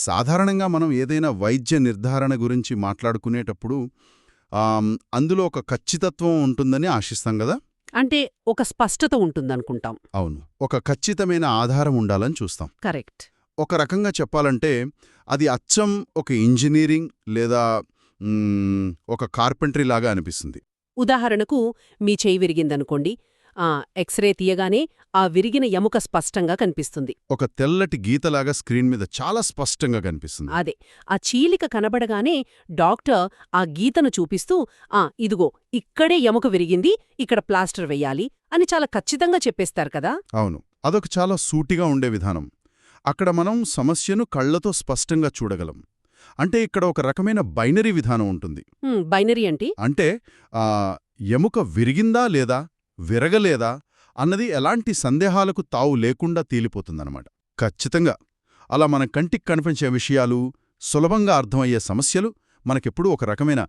సాధారణంగా మనం ఏదైనా వైద్య నిర్ధారణ గురించి మాట్లాడుకునేటప్పుడు అందులో ఒక ఖచ్చితత్వం ఉంటుందని ఆశిస్తాం గదా? అంటే ఒక స్పష్టత ఉంటుందనుకుంటాం. అవును. ఒక ఖచ్చితమైన ఆధారం ఉండాలని చూస్తాం. కరెక్ట్. ఒక రకంగా చెప్పాలంటే అది అచ్చం ఒక ఇంజినీరింగ్ లేదా ఒక కార్పెంటరీ లాగా అనిపిస్తుంది. ఉదాహరణకు మీ చెయ్యి విరిగిందనుకోండి. ఎక్స్రే తీయగానే ఆ విరిగిన ఎముక స్పష్టంగా కనిపిస్తుంది. ఒక తెల్లటి గీతలాగా స్క్రీన్ మీద చాలా స్పష్టంగా కనిపిస్తుంది. అదే, ఆ చీలిక కనబడగానే డాక్టర్ ఆ గీతను చూపిస్తూ ఇదిగో ఇక్కడే ఎముక విరిగింది, ఇక్కడ ప్లాస్టర్ వెయ్యాలి అని చాలా ఖచ్చితంగా చెప్పేస్తారు కదా. అవును. అదొక చాలా సూటిగా ఉండే విధానం. అక్కడ మనం సమస్యను కళ్లతో స్పష్టంగా చూడగలం. అంటే ఇక్కడ ఒక రకమైన బైనరీ విధానం ఉంటుంది. బైనరీ అంటే ఎముక విరిగిందా లేదా, విరగలేదా అన్నది ఎలాంటి సందేహాలకు తావు లేకుండా తేలిపోతుందన్నమాట. ఖచ్చితంగా అలా మన కంటికి కనిపించే విషయాలు, సులభంగా అర్థమయ్యే సమస్యలు మనకెప్పుడూ ఒక రకమైన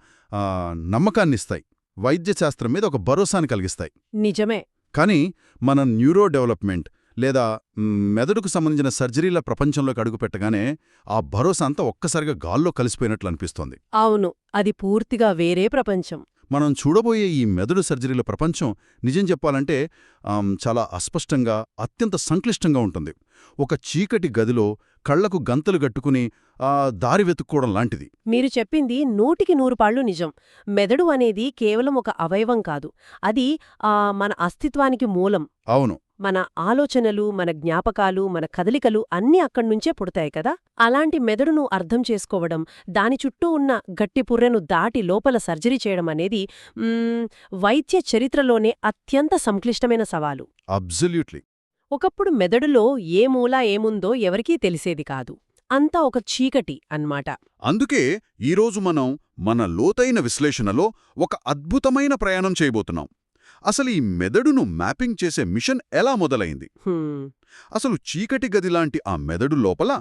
నమ్మకాన్నిస్తాయి, వైద్యశాస్త్రం మీద ఒక భరోసాని కలిగిస్తాయి. నిజమే. కానీ మన న్యూరో డెవలప్మెంట్ లేదా మెదడుకు సంబంధించిన సర్జరీల ప్రపంచంలోకి అడుగుపెట్టగానే ఆ భరోసా అంతా ఒక్కసారిగా గాల్లో కలిసిపోయినట్లు అనిపిస్తోంది. అవును, అది పూర్తిగా వేరే ప్రపంచం. మనం చూడబోయే ఈ మెదడు సర్జరీల ప్రపంచం నిజం చెప్పాలంటే చాలా అస్పష్టంగా, అత్యంత సంక్లిష్టంగా ఉంటుంది. ఒక చీకటి గదిలో కళ్లకు గంతలు గట్టుకుని దారి వెతుక్కోవడం లాంటిది. మీరు చెప్పింది 100% నిజం. మెదడు అనేది కేవలం ఒక అవయవం కాదు, అది మన అస్తిత్వానికి మూలం. అవును. మన ఆలోచనలు, మన జ్ఞాపకాలు, మన కదలికలు అన్నీ అక్కడ్నుంచే పుడతాయి కదా. అలాంటి మెదడును అర్థం చేసుకోవడం, దాని చుట్టూ ఉన్న గట్టి పుర్రెను దాటి లోపల సర్జరీ చేయడం అనేది వైద్య చరిత్రలోనే అత్యంత సంక్లిష్టమైన సవాలు. అబ్సల్యూట్లీ. ఒకప్పుడు మెదడులో ఏ మూల ఏముందో ఎవరికీ తెలిసేది కాదు. అంతా ఒక చీకటి అన్మాట. అందుకే ఈరోజు మనం మన లోతైన విశ్లేషణలో ఒక అద్భుతమైన ప్రయాణం చేయబోతున్నాం. అసలు ఈ మెదడును మ్యాపింగ్ చేసే మిషన్ ఎలా మొదలైంది? అసలు చీకటి గదిలాంటి ఆ మెదడు లోపల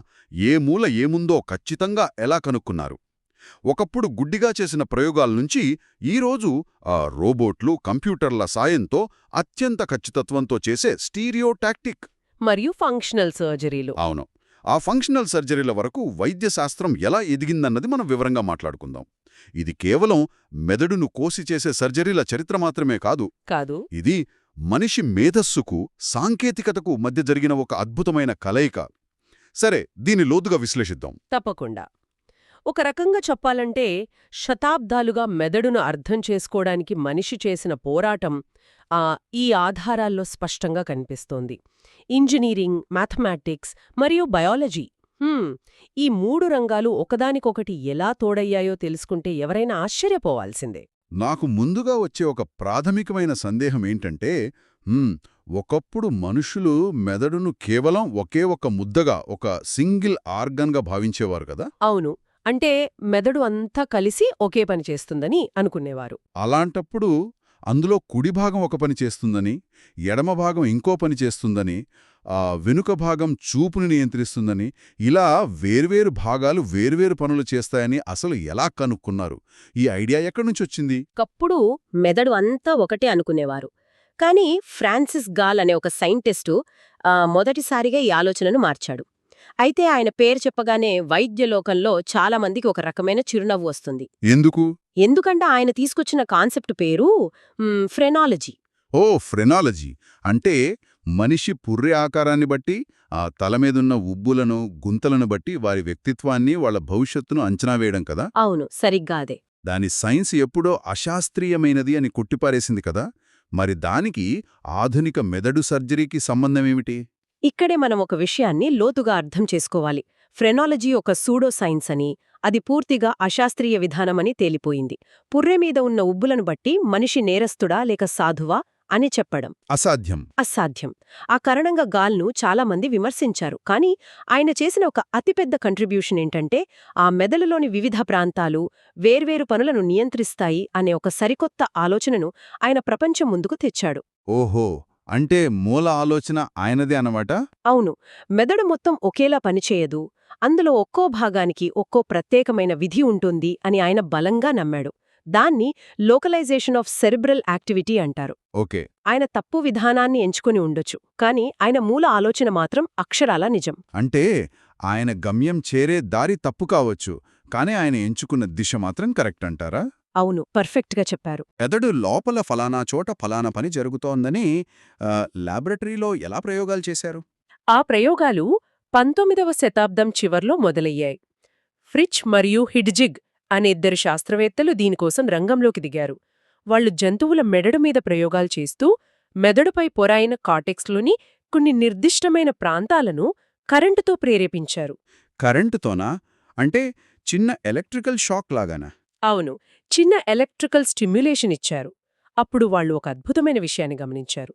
ఏ మూల ఏముందో ఖచ్చితంగా ఎలా కనుక్కున్నారు? ఒకప్పుడు గుడ్డిగా చేసిన ప్రయోగాల నుంచి ఈరోజు రోబోట్లు, కంప్యూటర్ల సాయంతో అత్యంత ఖచ్చితత్వంతో చేసే స్టీరియోటాక్టిక్ మరియు ఫంక్షనల్ సర్జరీలు. అవును. ఆ ఫంక్షనల్ సర్జరీల వరకు వైద్యశాస్త్రం ఎలా ఎదిగిందన్నది మనం వివరంగా మాట్లాడుకుందాం. ఇది కేవలం మెదడును కోసి చేసే సర్జరీల చరిత్ర మాత్రమే కాదు. ఇది మనిషి మేధస్సుకు, సాంకేతికతకు మధ్య జరిగిన ఒక అద్భుతమైన కలయిక. సరే, దీని లోతుగా విశ్లేషిద్దాం. తప్పకుండా. ఒక రకంగా చెప్పాలంటే శతాబ్దాలుగా మెదడును అర్థం చేసుకోవడానికి మనిషి చేసిన పోరాటం ఈ ఆధారాల్లో స్పష్టంగా కనిపిస్తోంది. ఇంజనీరింగ్, మ్యాథమెటిక్స్ మరియు బయాలజీ, ఈ 3 రంగాలు ఒకదానికొకటి ఎలా తోడయ్యాయో తెలుసుకుంటే ఎవరైనా ఆశ్చర్యపోవాల్సిందే. నాకు ముందుగా వచ్చే ఒక ప్రాథమికమైన సందేహం ఏంటంటే, ఒకప్పుడు మనుషులు మెదడును కేవలం ఒకే ఒక ముద్దగా, ఒక సింగిల్ ఆర్గన్గా భావించేవారు కదా. అవును, అంటే మెదడు అంతా కలిసి ఒకే పని చేస్తుందని అనుకునేవారు. అలాంటప్పుడు అందులో కుడి భాగం ఒక పని చేస్తుందని, ఎడమ భాగం ఇంకో పని చేస్తుందని, వెనుక భాగం చూపుని నియంత్రిస్తుందని, ఇలా వేర్వేరు భాగాలు వేర్వేరు పనులు చేస్తాయని అసలు ఎలా కనుక్కున్నారు? ఈ ఐడియా ఎక్కడ్నుంచొచ్చింది? ఒకప్పుడు మెదడు అంతా ఒకటే అనుకునేవారు. కానీ ఫ్రాన్సిస్ గాల్ అనే ఒక సైంటిస్టు మొదటిసారిగా ఈ ఆలోచనను మార్చాడు. అయితే ఆయన పేరు చెప్పగానే వైద్యలోకంలో చాలామందికి ఒక రకమైన చిరునవ్వు వస్తుంది. ఎందుకంటే ఆయన తీసుకొచ్చిన కాన్సెప్ట్ పేరు ఫ్రెనాలజీ. ఫ్రెనాలజీ అంటే మనిషి పుర్రె ఆకారాన్ని బట్టి, ఆ తల మీదున్న ఉబ్బులను, గుంతలను బట్టి వారి వ్యక్తిత్వాన్ని, వాళ్ళ భవిష్యత్తును అంచనా వేయడం కదా. అవును, సరిగ్గా అదే. దాని సైన్స్ ఎప్పుడో అశాస్త్రీయమైనది అని కొట్టిపారేసింది కదా. మరి దానికి ఆధునిక మెదడు సర్జరీకి సంబంధమేమిటి? ఇక్కడే మనం ఒక విషయాన్ని లోతుగా అర్థం చేసుకోవాలి. ఫ్రెనాలజీ ఒక సూడో సైన్స్ అని, అది పూర్తిగా అశాస్త్రీయ విధానమని తేలిపోయింది. పుర్రె మీద ఉన్న ఉబ్బులను బట్టి మనిషి నేరస్తుడా లేక సాధువా అని చెప్పడం అసాధ్యం. ఆ కారణంగా గాల్ను చాలామంది విమర్శించారు. కానీ ఆయన చేసిన ఒక అతిపెద్ద కంట్రిబ్యూషన్ ఏంటంటే, ఆ మెదడులోని వివిధ ప్రాంతాలు వేర్వేరు పనులను నియంత్రిస్తాయి అనే ఒక సరికొత్త ఆలోచనను ఆయన ప్రపంచం ముందుకు తెచ్చాడు. ఓహో, అంటే మూల ఆలోచన ఆయనదే అన్నమాట. అవును, మెదడు మొత్తం ఒకేలా పనిచేయదు, అందులో ఒక్కో భాగానికి ఒక్కో ప్రత్యేకమైన విధి ఉంటుంది అని ఆయన బలంగా నమ్మాడు. దాన్ని లోకలైజేషన్ ఆఫ్ సెరిబ్రల్ యాక్టివిటీ అంటారు. ఓకే. ఆయన తప్పు విధానాన్ని ఎంచుకొని ఉండొచ్చు, కానీ ఆయన మూల ఆలోచన మాత్రం అక్షరాలా నిజం. అంటే ఆయన గమ్యం చేరే దారి తప్పు కావచ్చు, కానీ ఆయన ఎంచుకున్న దిశ మాత్రం కరెక్ట్ అంటారా? అవును, పర్ఫెక్ట్గా చెప్పారు. మెదడు లోపల ఫలానా చోట ఫలానా పని జరుగుతోందని లాబొరేటరీలో ఎలా ప్రయోగాలు చేశారు? ఆ ప్రయోగాలు 19వ శతాబ్దం చివర్లో మొదలయ్యాయి. ఫ్రిచ్ మరియు హిడ్జిగ్ అనే ఇద్దరు శాస్త్రవేత్తలు దీనికోసం రంగంలోకి దిగారు. వాళ్లు జంతువుల మెదడు మీద ప్రయోగాలు చేస్తూ మెదడుపై పొర అయిన కార్టెక్స్లోని కొన్ని నిర్దిష్టమైన ప్రాంతాలను కరెంటుతో ప్రేరేపించారు. కరెంటుతోనా? అంటే చిన్న ఎలక్ట్రికల్ షాక్ లాగానా? అవును, చిన్న ఎలక్ట్రికల్ స్టిమ్యులేషన్ ఇచ్చారు. అప్పుడు వాళ్లు ఒక అద్భుతమైన విషయాన్ని గమనించారు.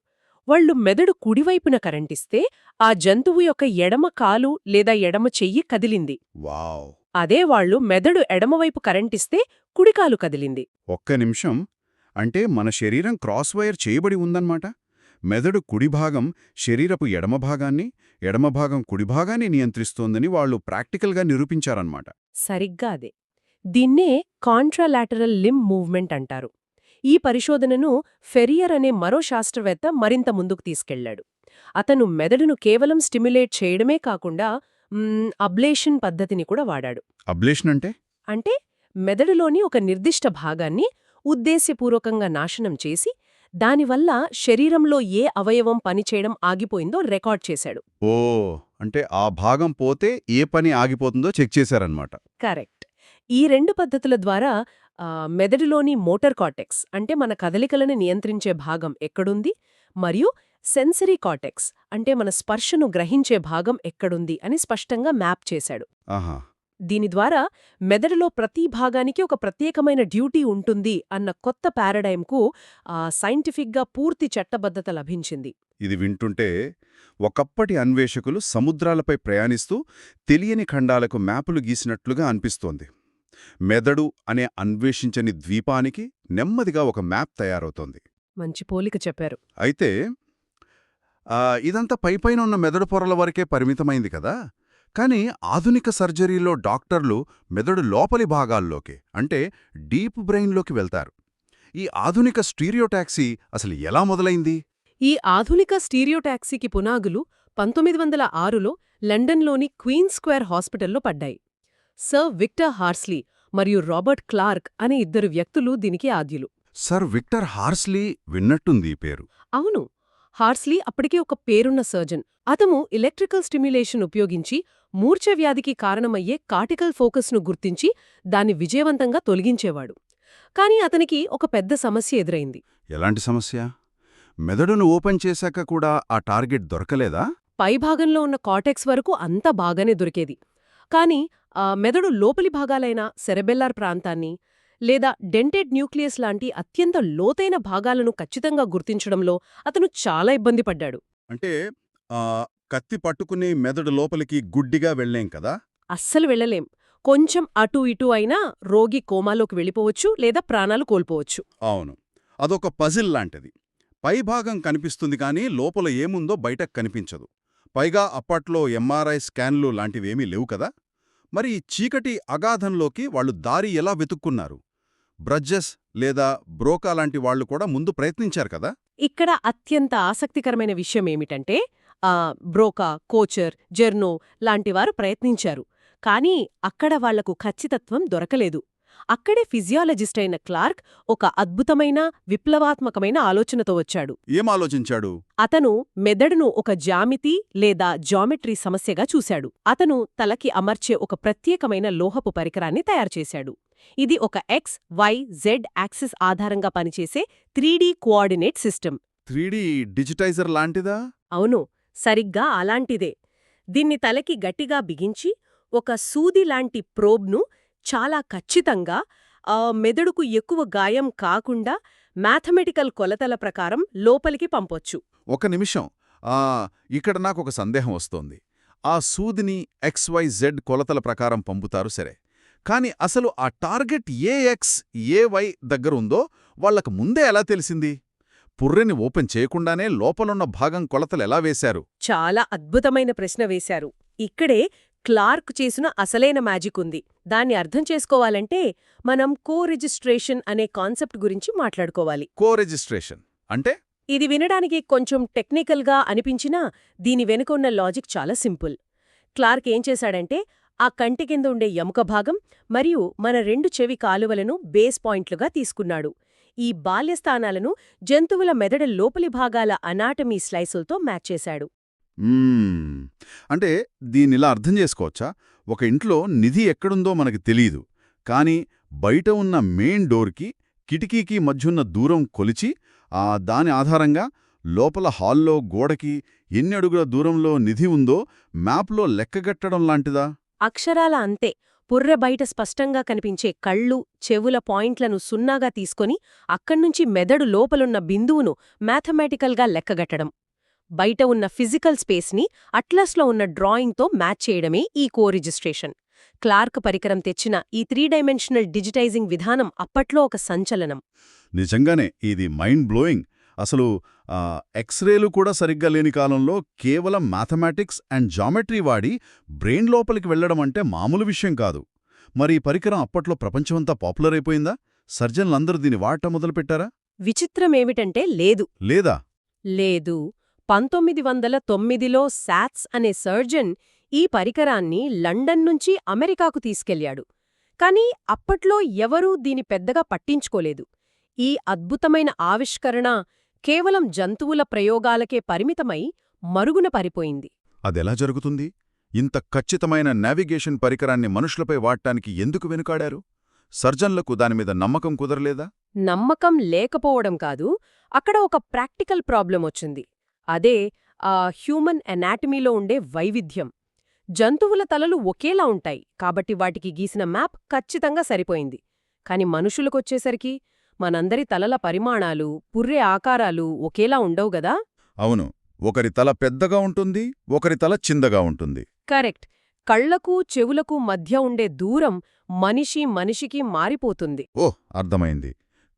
వాళ్లు మెదడు కుడివైపున కరెంటిస్తే ఆ జంతువు యొక్క ఎడమ కాలు లేదా ఎడమ చెయ్యి కదిలింది. వావ్! అదే వాళ్లు మెదడు ఎడమవైపు కరెంటిస్తే కుడికాలు కదిలింది. ఒక్క నిమిషం. అంటే మన శరీరం క్రాస్ వైర్ చేయబడి ఉందన్నమాట. మెదడు కుడిభాగం శరీరపు ఎడమభాగాన్ని, ఎడమభాగం కుడిభాగాన్ని నియంత్రిస్తోందని వాళ్లు ప్రాక్టికల్గా నిరూపించారన్నమాట. సరిగ్గా అదే. దీన్నే కాంట్రాలాటరల్ లింబ్ మూవ్మెంట్ అంటారు. ఈ పరిశోధనను ఫెరియర్ అనే మరో శాస్త్రవేత్త మరింత ముందుకు తీసుకెళ్లాడు. అతను మెదడును కేవలం స్టిమ్యులేట్ చేయడమే కాకుండా అబ్లేషన్ పద్ధతిని కూడా వాడాడు. అబ్లేషన్ అంటే? అంటే మెదడులోని ఒక నిర్దిష్ట భాగాన్ని ఉద్దేశ్యపూర్వకంగా నాశనం చేసి దానివల్ల శరీరంలో ఏ అవయవం పనిచేయడం ఆగిపోయిందో రికార్డ్ చేశాడు. ఓ, అంటే ఆ భాగం పోతే ఏ పని ఆగిపోతుందో చెక్ చేశారన్నమాట. కరెక్ట్. ఈ రెండు పద్ధతుల ద్వారా మెదడులోని మోటార్ కార్టెక్స్ అంటే మన కదలికలను నియంత్రించే భాగం ఎక్కడుంది, మరియు సెన్సరీ కార్టెక్స్ అంటే మన స్పర్శను గ్రహించే భాగం ఎక్కడుంది అని స్పష్టంగా మ్యాప్ చేశాడు. ఆహా! దీని ద్వారా మెదడులో ప్రతి భాగానికి ఒక ప్రత్యేకమైన డ్యూటీ ఉంటుంది అన్న కొత్త పారాడైమ్కు సైంటిఫిక్గా పూర్తి చట్టబద్ధత లభించింది. ఇది వింటుంటే ఒకప్పటి అన్వేషకులు సముద్రాలపై ప్రయాణిస్తూ తెలియని ఖండాలకు మ్యాపులు గీసినట్లుగా అనిపిస్తోంది. మెదడు అనే అన్వేషించని ద్వీపానికి నెమ్మదిగా ఒక మ్యాప్ తయారవుతోంది. మంచి పోలిక చెప్పారు. అయితే ఇదంతా పైపైన ఉన్న మెదడు పొరల వరకే పరిమితమైంది కదా. కానీ ఆధునిక సర్జరీలో డాక్టర్లు మెదడు లోపలి భాగాల్లోకి అంటే డీప్ బ్రెయిన్లోకి వెళ్తారు. ఈ ఆధునిక స్టీరియోటాక్సీ అసలు ఎలా మొదలైంది? ఈ ఆధునిక స్టీరియోటాక్సీకి పునాగులు 1906లో లండన్లోని క్వీన్ స్క్వేర్ హాస్పిటల్లో పడ్డాయి. సర్ విక్టర్ హార్స్లీ మరియు రాబర్ట్ క్లార్క్ అనే ఇద్దరు వ్యక్తులు దీనికి ఆద్యులు. సర్ విక్టర్ హార్స్లీ విన్నట్టుంది ఈ పేరు. అవును, హార్స్లీ అప్పటికే ఒక పేరున్న సర్జన్. అతను ఎలక్ట్రికల్ స్టిమ్యులేషన్ ఉపయోగించి మూర్ఛవ్యాధికి కారణమయ్యే కార్టికల్ ఫోకస్ను గుర్తించి దాన్ని విజయవంతంగా తొలగించేవాడు. కాని అతనికి ఒక పెద్ద సమస్య ఎదురైంది. ఎలాంటి సమస్య? మెదడును ఓపెన్ చేశాక కూడా ఆ టార్గెట్ దొరకలేదా? పైభాగంలో ఉన్న కార్టెక్స్ వరకు అంతా బాగానే దొరికేది. కాని మెదడు లోపలి భాగాలైన సెరెబెల్లార్ ప్రాంతాన్ని లేదా డెంటెడ్ న్యూక్లియస్ లాంటి అత్యంత లోతైన భాగాలను ఖచ్చితంగా గుర్తించడంలో అతను చాలా ఇబ్బంది పడ్డాడు. అంటే కత్తి పట్టుకుని మెదడు లోపలికి గుడ్డిగా వెళ్ళేం కదా? అస్సలు వెళ్ళలేం. కొంచెం అటూ ఇటూ అయినా రోగి కోమాలోకి వెళ్ళిపోవచ్చు లేదా ప్రాణాలు కోల్పోవచ్చు. అవును, అదొక పజిల్ లాంటిది. పైభాగం కనిపిస్తుంది కానీ లోపల ఏముందో బయటకు కనిపించదు. పైగా అప్పట్లో ఎంఆర్ఐ స్కాన్లు లాంటివేమీ లేవు కదా. మరి చీకటి అగాధంలోకి వాళ్లు దారి ఎలా వెతుక్కున్నారు? బ్రడ్జెస్ లేదా బ్రోకా లాంటి వాళ్లు కూడా ముందు ప్రయత్నించారు కదా. ఇక్కడ అత్యంత ఆసక్తికరమైన విషయమేమిటంటే బ్రోకా, కోచర్, జెర్నో లాంటివారు ప్రయత్నించారు. కానీ అక్కడ వాళ్లకు ఖచ్చితత్వం దొరకలేదు. అక్కడే ఫిజియాలజిస్ట్ అయిన క్లార్క్ ఒక అద్భుతమైన విప్లవాత్మకమైన ఆలోచనతో వచ్చాడు. ఏం ఆలోచించాడు? అతను మెదడును ఒక జ్యామితి లేదా జామెట్రీ సమస్యగా చూశాడు. అతను తలకి అమర్చే ఒక ప్రత్యేకమైన లోహపు పరికరాన్ని తయారుచేశాడు. ఇది ఒక ఎక్స్, వై, జెడ్ యాక్సిస్ ఆధారంగా పనిచేసే 3D coordinate system. 3D digitiser లాంటిదా? అవును, సరిగ్గా అలాంటిదే. దీన్ని తలకి గట్టిగా బిగించి ఒక సూదిలాంటి ప్రోబ్ను చాలా ఖచ్చితంగా మెదడుకు ఎక్కువ గాయం కాకుండా మ్యాథమెటికల్ కొలతల ప్రకారం లోపలికి పంపొచ్చు. ఒక నిమిషం, ఇక్కడ నాకొక సందేహం వస్తోంది. ఆ సూదిని XYZ కొలతల ప్రకారం పంపుతారు సరే, కాని అసలు ఆ టార్గెట్ ఏ ఎక్స్ ఏ వై దగ్గరుందో వాళ్లకు ముందే ఎలా తెలిసింది? పుర్రెని ఓపెన్ చేయకుండానే లోపలున్న భాగం కొలతలెలా వేశారు? చాలా అద్భుతమైన ప్రశ్న వేశారు. ఇక్కడే క్లార్క్ చేసిన అసలైన మ్యాజిక్ ఉంది. దాన్ని అర్థం చేసుకోవాలంటే మనం కో-రిజిస్ట్రేషన్ అనే కాన్సెప్ట్ గురించి మాట్లాడుకోవాలి. కో-రిజిస్ట్రేషన్ అంటే? ఇది వినడానికి కొంచెం టెక్నికల్గా అనిపించినా దీని వెనుక ఉన్న లాజిక్ చాలా సింపుల్. క్లార్క్ ఏం చేశాడంటే ఆ కంటి కింద ఉండే ఎముక భాగం మరియు మన 2 చెవి కాలువలను బేస్ పాయింట్లుగా తీసుకున్నాడు. ఈ బాల్యస్థానాలను జంతువుల మెదడు లోపలి భాగాల అనాటమీ స్లైసులతో మ్యాచ్ చేశాడు. అంటే దీనిలా అర్థం చేసుకోవచ్చా? ఒక ఇంట్లో నిధి ఎక్కడుందో మనకు తెలీదు, కానీ బయట ఉన్న మెయిన్ డోర్కి కిటికీకి మధ్యున్న దూరం కొలిచి దాని ఆధారంగా లోపల హాల్లో గోడకి ఎన్ని అడుగుల దూరంలో నిధి ఉందో మ్యాప్లో లెక్కగట్టడం లాంటిదా? అక్షరాల అంతే. పుర్రె బయట స్పష్టంగా కనిపించే కళ్ళు, చెవుల పాయింట్లను సున్నాగా తీసుకొని అక్కడ్నుంచి మెదడు లోపలున్న బిందువును మ్యాథమెటికల్గా లెక్కగట్టడం. బయట ఉన్న ఫిజికల్ స్పేస్ని అట్లస్లో ఉన్న డ్రాయింగ్తో మ్యాచ్ చేయడమే ఈ కోరిజిస్ట్రేషన్. క్లార్క్ పరికరం తెచ్చిన ఈ 3 డైమెన్షనల్ డిజిటైజింగ్ విధానం అప్పట్లో ఒక సంచలనం. నిజంగానే ఇది మైండ్ బ్లోయింగ్. అసలు ఎక్స్రేలు కూడా సరిగ్గా లేని కాలంలో కేవలం మ్యాథమెటిక్స్ అండ్ జామెట్రీ వాడి బ్రెయిన్ లోపలికి వెళ్లడం అంటే మామూలు విషయం కాదు. మరి ఈ పరికరం అప్పట్లో ప్రపంచమంతా పాపులర్ అయిపోయిందా? సర్జన్లందరూ దీన్ని వాడటం మొదలుపెట్టారా? విచిత్రమేమిటంటే లేదు. లేదా? లేదు. 1909లో శాట్స్ అనే సర్జన్ ఈ పరికరాన్ని లండన్ నుంచి అమెరికాకు తీసుకెళ్లాడు. కాని అప్పట్లో ఎవరూ దీని పెద్దగా పట్టించుకోలేదు. ఈ అద్భుతమైన ఆవిష్కరణ కేవలం జంతువుల ప్రయోగాలకే పరిమితమై మరుగున పారిపోయింది. అదెలా జరుగుతుంది? ఇంత ఖచ్చితమైన నావిగేషన్ పరికరాన్ని మనుషులపై వాడటానికి ఎందుకు వెనుకాడారు? సర్జన్లకు దానిమీద నమ్మకం కుదరలేదా? నమ్మకం లేకపోవడం కాదు, అక్కడ ఒక ప్రాక్టికల్ ప్రాబ్లం వచ్చింది. అదే హ్యూమన్ ఎనాటమీలో ఉండే వైవిధ్యం. జంతువుల తలలు ఒకేలా ఉంటాయి కాబట్టి వాటికి గీసిన మ్యాప్ ఖచ్చితంగా సరిపోయింది. కాని మనుషులకొచ్చేసరికి మనందరి తలల పరిమాణాలు, పుర్రె ఆకారాలు ఒకేలా ఉండవు గదా? అవును. ఒకరి తల పెద్దగా ఉంటుంది, ఒకరి తల చిన్నగా ఉంటుంది. కరెక్ట్. కళ్లకు, చెవులకు మధ్య ఉండే దూరం మనిషికి మారిపోతుంది. ఓహ్, అర్థమైంది.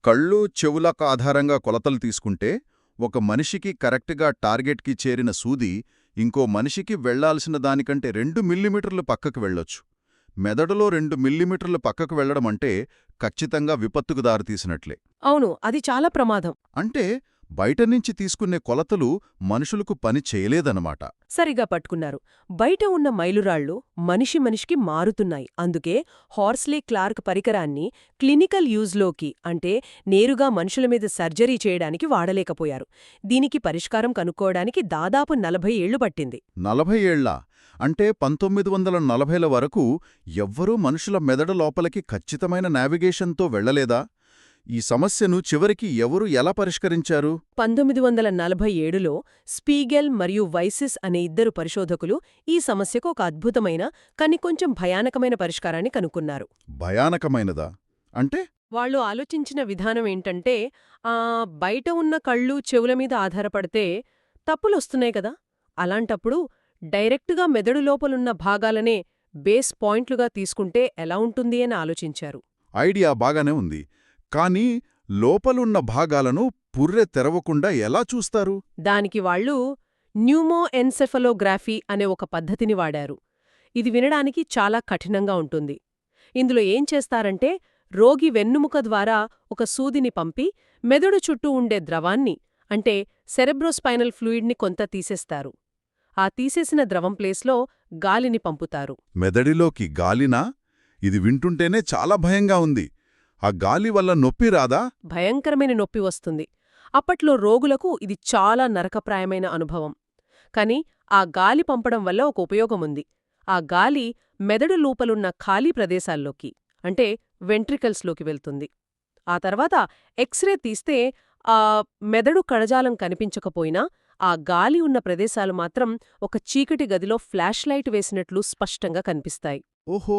కళ్ళు, చెవులకు ఆధారంగా కొలతలు తీసుకుంటే ఒక మనిషికి కరెక్ట్గా టార్గెట్కి చేరిన సూది ఇంకో మనిషికి వెళ్లాల్సిన దానికంటే 2 మిల్లీమీటర్లు పక్కకు వెళ్ళొచ్చు. మెదడులో 2 మిల్లీమీటర్లు పక్కకు వెళ్లడమంటే ఖచ్చితంగా విపత్తుకు దారితీసినట్లే. అవును, అది చాలా ప్రమాదం. అంటే బయటనుంచి తీసుకునే కొలతలు మనుషులకు పని చేయలేదన్నమాట. సరిగా పట్టుకున్నారు. బయట ఉన్న మైలురాళ్లు మనిషికి మారుతున్నాయి. అందుకే హార్స్లీ క్లార్క్ పరికరాన్ని క్లినికల్ యూజ్లోకి, అంటే నేరుగా మనుషుల మీద సర్జరీ చేయడానికి వాడలేకపోయారు. దీనికి పరిష్కారం కనుక్కోవడానికి దాదాపు 40 ఏళ్లు పట్టింది. 40 ఏళ్లా? అంటే 1940ల వరకు ఎవ్వరూ మనుషుల మెదడు లోపలికి ఖచ్చితమైన నావిగేషన్తో వెళ్లలేదా? ఈ సమస్యను చివరికి ఎవరు ఎలా పరిష్కరించారు? 1947లో స్పీగెల్ మరియు వైసిస్ అనే 2 పరిశోధకులు ఈ సమస్యకు ఒక అద్భుతమైన కానీ కొంచెం భయానకమైన పరిష్కారాన్ని కనుక్కున్నారు. భయానకమైనదా? అంటే? వాళ్ళు ఆలోచించిన విధానం ఏంటంటే, బయట ఉన్న కళ్ళు, చెవుల మీద ఆధారపడితే తప్పులొస్తున్నాయి కదా, అలాంటప్పుడు డైరెక్టుగా మెదడు లోపలున్న భాగాలనే బేస్ పాయింట్లుగా తీసుకుంటే ఎలా ఉంటుంది అని ఆలోచించారు. ఐడియా బాగానే ఉంది. కానీ లోపలున్న భాగాలను పుర్రె తెరవకుండా ఎలా చూస్తారు? దానికి వాళ్ళు న్యూమోఎన్సెఫలోగ్రఫీ అనే ఒక పద్ధతిని వాడారు. ఇది వినడానికి చాలా కఠినంగా ఉంటుంది. ఇందులో ఏం చేస్తారంటే, రోగి వెన్నుముక ద్వారా ఒక సూదిని పంపి మెదడు చుట్టూ ఉండే ద్రవాన్ని, అంటే సెరెబ్రోస్పైనల్ ఫ్లూయిడ్ని కొంత తీసేస్తారు. ఆ తీసేసిన ద్రవం ప్లేస్లో గాలిని పంపుతారు. మెదడిలోకి గాలినా? ఇది వింటుంటేనే చాలా భయంగా ఉంది. ఆ గాలి వల్ల నొప్పి రాదా? భయంకరమైన నొప్పి వస్తుంది. అప్పట్లో రోగులకు ఇది చాలా నరకప్రాయమైన అనుభవం. కాని ఆ గాలి పంపడం వల్ల ఒక ఉపయోగముంది. ఆ గాలి మెదడు లోపలున్న ఖాళీ ప్రదేశాల్లోకి, అంటే వెంట్రికల్స్లోకి వెళ్తుంది. ఆ తర్వాత ఎక్స్రే తీస్తే మెదడు కణజాలం కనిపించకపోయినా ఆ గాలి ఉన్న ప్రదేశాలు మాత్రం ఒక చీకటి గదిలో ఫ్లాష్ లైట్ వేసినట్లు స్పష్టంగా కనిపిస్తాయి. ఓహో,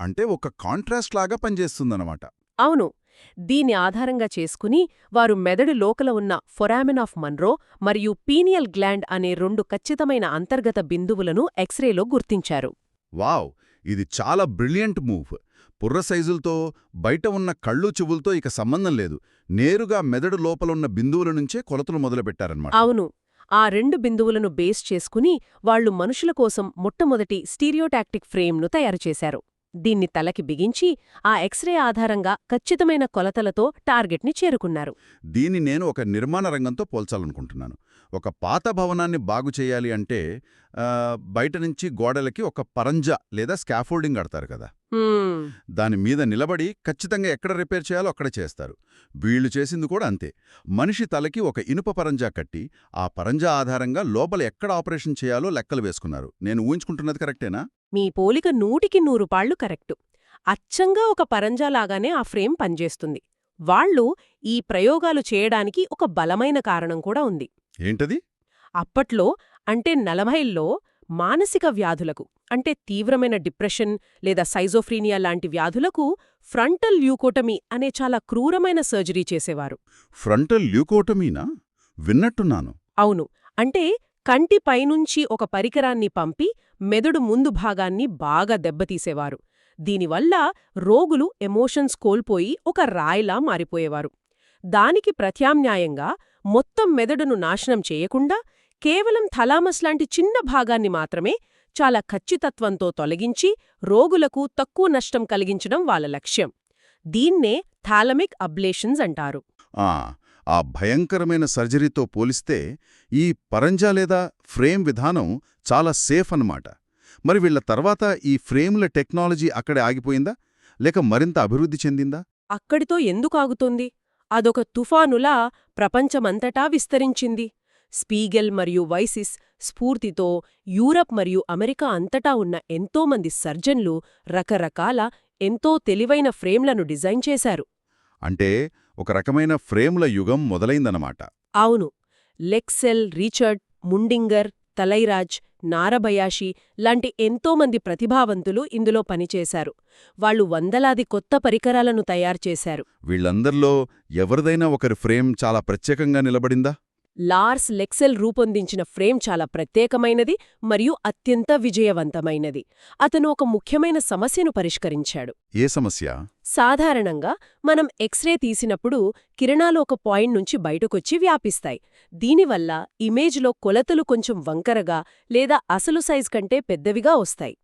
అంటే ఒక కాంట్రాస్ట్ లాగా పనిచేస్తుందన్నమాట. అవును. దీని ఆధారంగా చేసుకుని వారు మెదడు లోకల ఉన్న ఫొరామెన్ ఆఫ్ మన్రో మరియు పీనియల్ గ్లాండ్ అనే 2 ఖచ్చితమైన అంతర్గత బిందువులను ఎక్స్రేలో గుర్తించారు. వావ్, ఇది చాలా బ్రిలియంట్ మూవ్. పుర్ర సైజులతో, బయట ఉన్న కళ్ళు చెవులతో ఇక సంబంధం లేదు. నేరుగా మెదడు లోపలున్న బిందువుల నుంచే కొలతలు మొదలుపెట్టారన్నమాట. అవును. ఆ 2 బిందువులను బేస్ చేసుకుని వాళ్లు మనుషుల కోసం మొట్టమొదటి స్టీరియోటాక్టిక్ ఫ్రేమ్ను తయారుచేశారు. దీన్ని తలకి బిగించి ఆ ఎక్స్రే ఆధారంగా ఖచ్చితమైన కొలతలతో టార్గెట్ని చేరుకున్నారు. దీన్ని నేను ఒక నిర్మాణ రంగంతో పోల్చాలనుకుంటున్నాను. ఒక పాత భవనాన్ని బాగు చేయాలి అంటే బయట నుంచి గోడలకి ఒక పరంజా లేదా స్కాఫోల్డింగ్ కడతారు కదా. దాని మీద నిలబడి ఖచ్చితంగా ఎక్కడ రిపేర్ చేయాలో అక్కడ చేస్తారు. వీళ్లు చేసింది కూడా అంతే. మనిషి తలకి ఒక ఇనుప పరంజా కట్టి ఆ పరంజా ఆధారంగా లోపల ఎక్కడ ఆపరేషన్ చేయాలో లెక్కలు వేసుకున్నారు. నేను ఊహించుకుంటున్నది కరెక్టేనా? మీ పోలిక 100కి 100 పాళ్లు కరెక్టు. అచ్చంగా ఒక పరంజాలాగానే ఆ ఫ్రేమ్ పనిచేస్తుంది. వాళ్ళు ఈ ప్రయోగాలు చేయడానికి ఒక బలమైన కారణం కూడా ఉంది. ఏంటది? అప్పట్లో అంటే 40ల్లో మానసిక వ్యాధులకు అంటే తీవ్రమైన డిప్రెషన్ లేదా సైజోఫ్రీనియా లాంటి వ్యాధులకు ఫ్రంటల్ ల్యూకోటమీ అనే చాలా క్రూరమైన సర్జరీ చేసేవారు. ఫ్రంటల్ ల్యూకోటమీనా? విన్నట్టున్నాను. అవును. అంటే కంటి పైనుంచి ఒక పరికరాన్ని పంపి మెదడు ముందు భాగాన్ని బాగా దెబ్బతీసేవారు. దీనివల్ల రోగులు ఎమోషన్స్ కోల్పోయి ఒక రాయిలా మారిపోయేవారు. దానికి ప్రత్యామ్నాయంగా మొత్తం మెదడును నాశనం చేయకుండా కేవలం థలామస్ లాంటి చిన్న భాగాన్ని మాత్రమే చాలా ఖచ్చితత్వంతో తొలగించి రోగులకు తక్కువ నష్టం కలిగించడం వాళ్ళ లక్ష్యం. దీన్నే థాలమిక్ అబ్లేషన్స్ అంటారు. ఆ భయంకరమైన సర్జరీతో పోలిస్తే ఈ పరంజా లేదా ఫ్రేమ్ విధానం చాలా సేఫ్ అన్నమాట. మరి వీళ్ల తర్వాత ఈ ఫ్రేమ్ల టెక్నాలజీ అక్కడే ఆగిపోయిందా లేక మరింత అభివృద్ధి చెందిందా? అక్కడితో ఎందుకాగుతోంది? అదొక తుఫానులా ప్రపంచమంతటా విస్తరించింది. స్పీగెల్ మరియు వైసిస్ స్ఫూర్తితో యూరప్ మరియు అమెరికా అంతటా ఉన్న ఎంతోమంది సర్జన్లు రకరకాల ఎంతో తెలివైన ఫ్రేమ్లను డిజైన్ చేశారు. అంటే ఒక రకమైన ఫ్రేమ్ల యుగం మొదలైందన్నమాట. అవును. లెక్సెల్, రిచర్డ్, ముండింగర్, తలైరాజ్, నారబయాషి లాంటి ఎంతోమంది ప్రతిభావంతులు ఇందులో పనిచేశారు. వాళ్లు వందలాది కొత్త పరికరాలను తయారుచేశారు. వీళ్లందర్లో ఎవరిదైనా ఒకరి ఫ్రేమ్ చాలా ప్రత్యేకంగా నిలబడిందా? లార్స్ లెక్సెల్ రూపొందించిన ఫ్రేమ్ చాలా ప్రత్యేకమైనది మరియు అత్యంత విజయవంతమైనది. అతను ఒక ముఖ్యమైన సమస్యను పరిష్కరించాడు. ఏ సమస్య? సాధారణంగా మనం ఎక్స్రే తీసినప్పుడు కిరణాలు ఒక పాయింట్ నుంచి బయటకొచ్చి వ్యాపిస్తాయి. దీనివల్ల ఇమేజ్లో కొలతలు కొంచెం వంకరగా లేదా అసలు సైజ్ కంటే పెద్దవిగా వస్తాయి.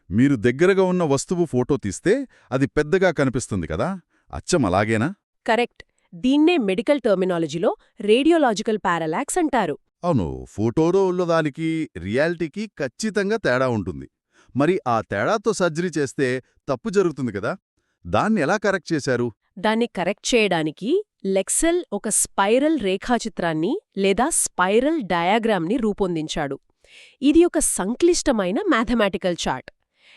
మీరు దగ్గరగా ఉన్న వస్తువు ఫోటో తీస్తే అది పెద్దగా కనిపిస్తుంది కదా, అచ్చం అలాగేనా? కరెక్ట్. దీన్నే మెడికల్ టర్మినాలజీలో రేడియోలాజికల్ పారలాక్స్ అంటారు. అవును, ఫోటోలో ఉన్నదానికి రియాలిటీకి ఖచ్చితంగా తేడా ఉంటుంది. మరి ఆ తేడాతో సర్జరీ చేస్తే తప్పు జరుగుతుంది కదా, దాన్ని ఎలా కరెక్ట్ చేశారు? దాన్ని కరెక్ట్ చేయడానికి లెక్సెల్ ఒక స్పైరల్ రేఖాచిత్రాన్ని లేదా స్పైరల్ డయాగ్రామ్ని రూపొందించాడు. ఇది ఒక సంక్లిష్టమైన మ్యాథమెటికల్ చార్ట్.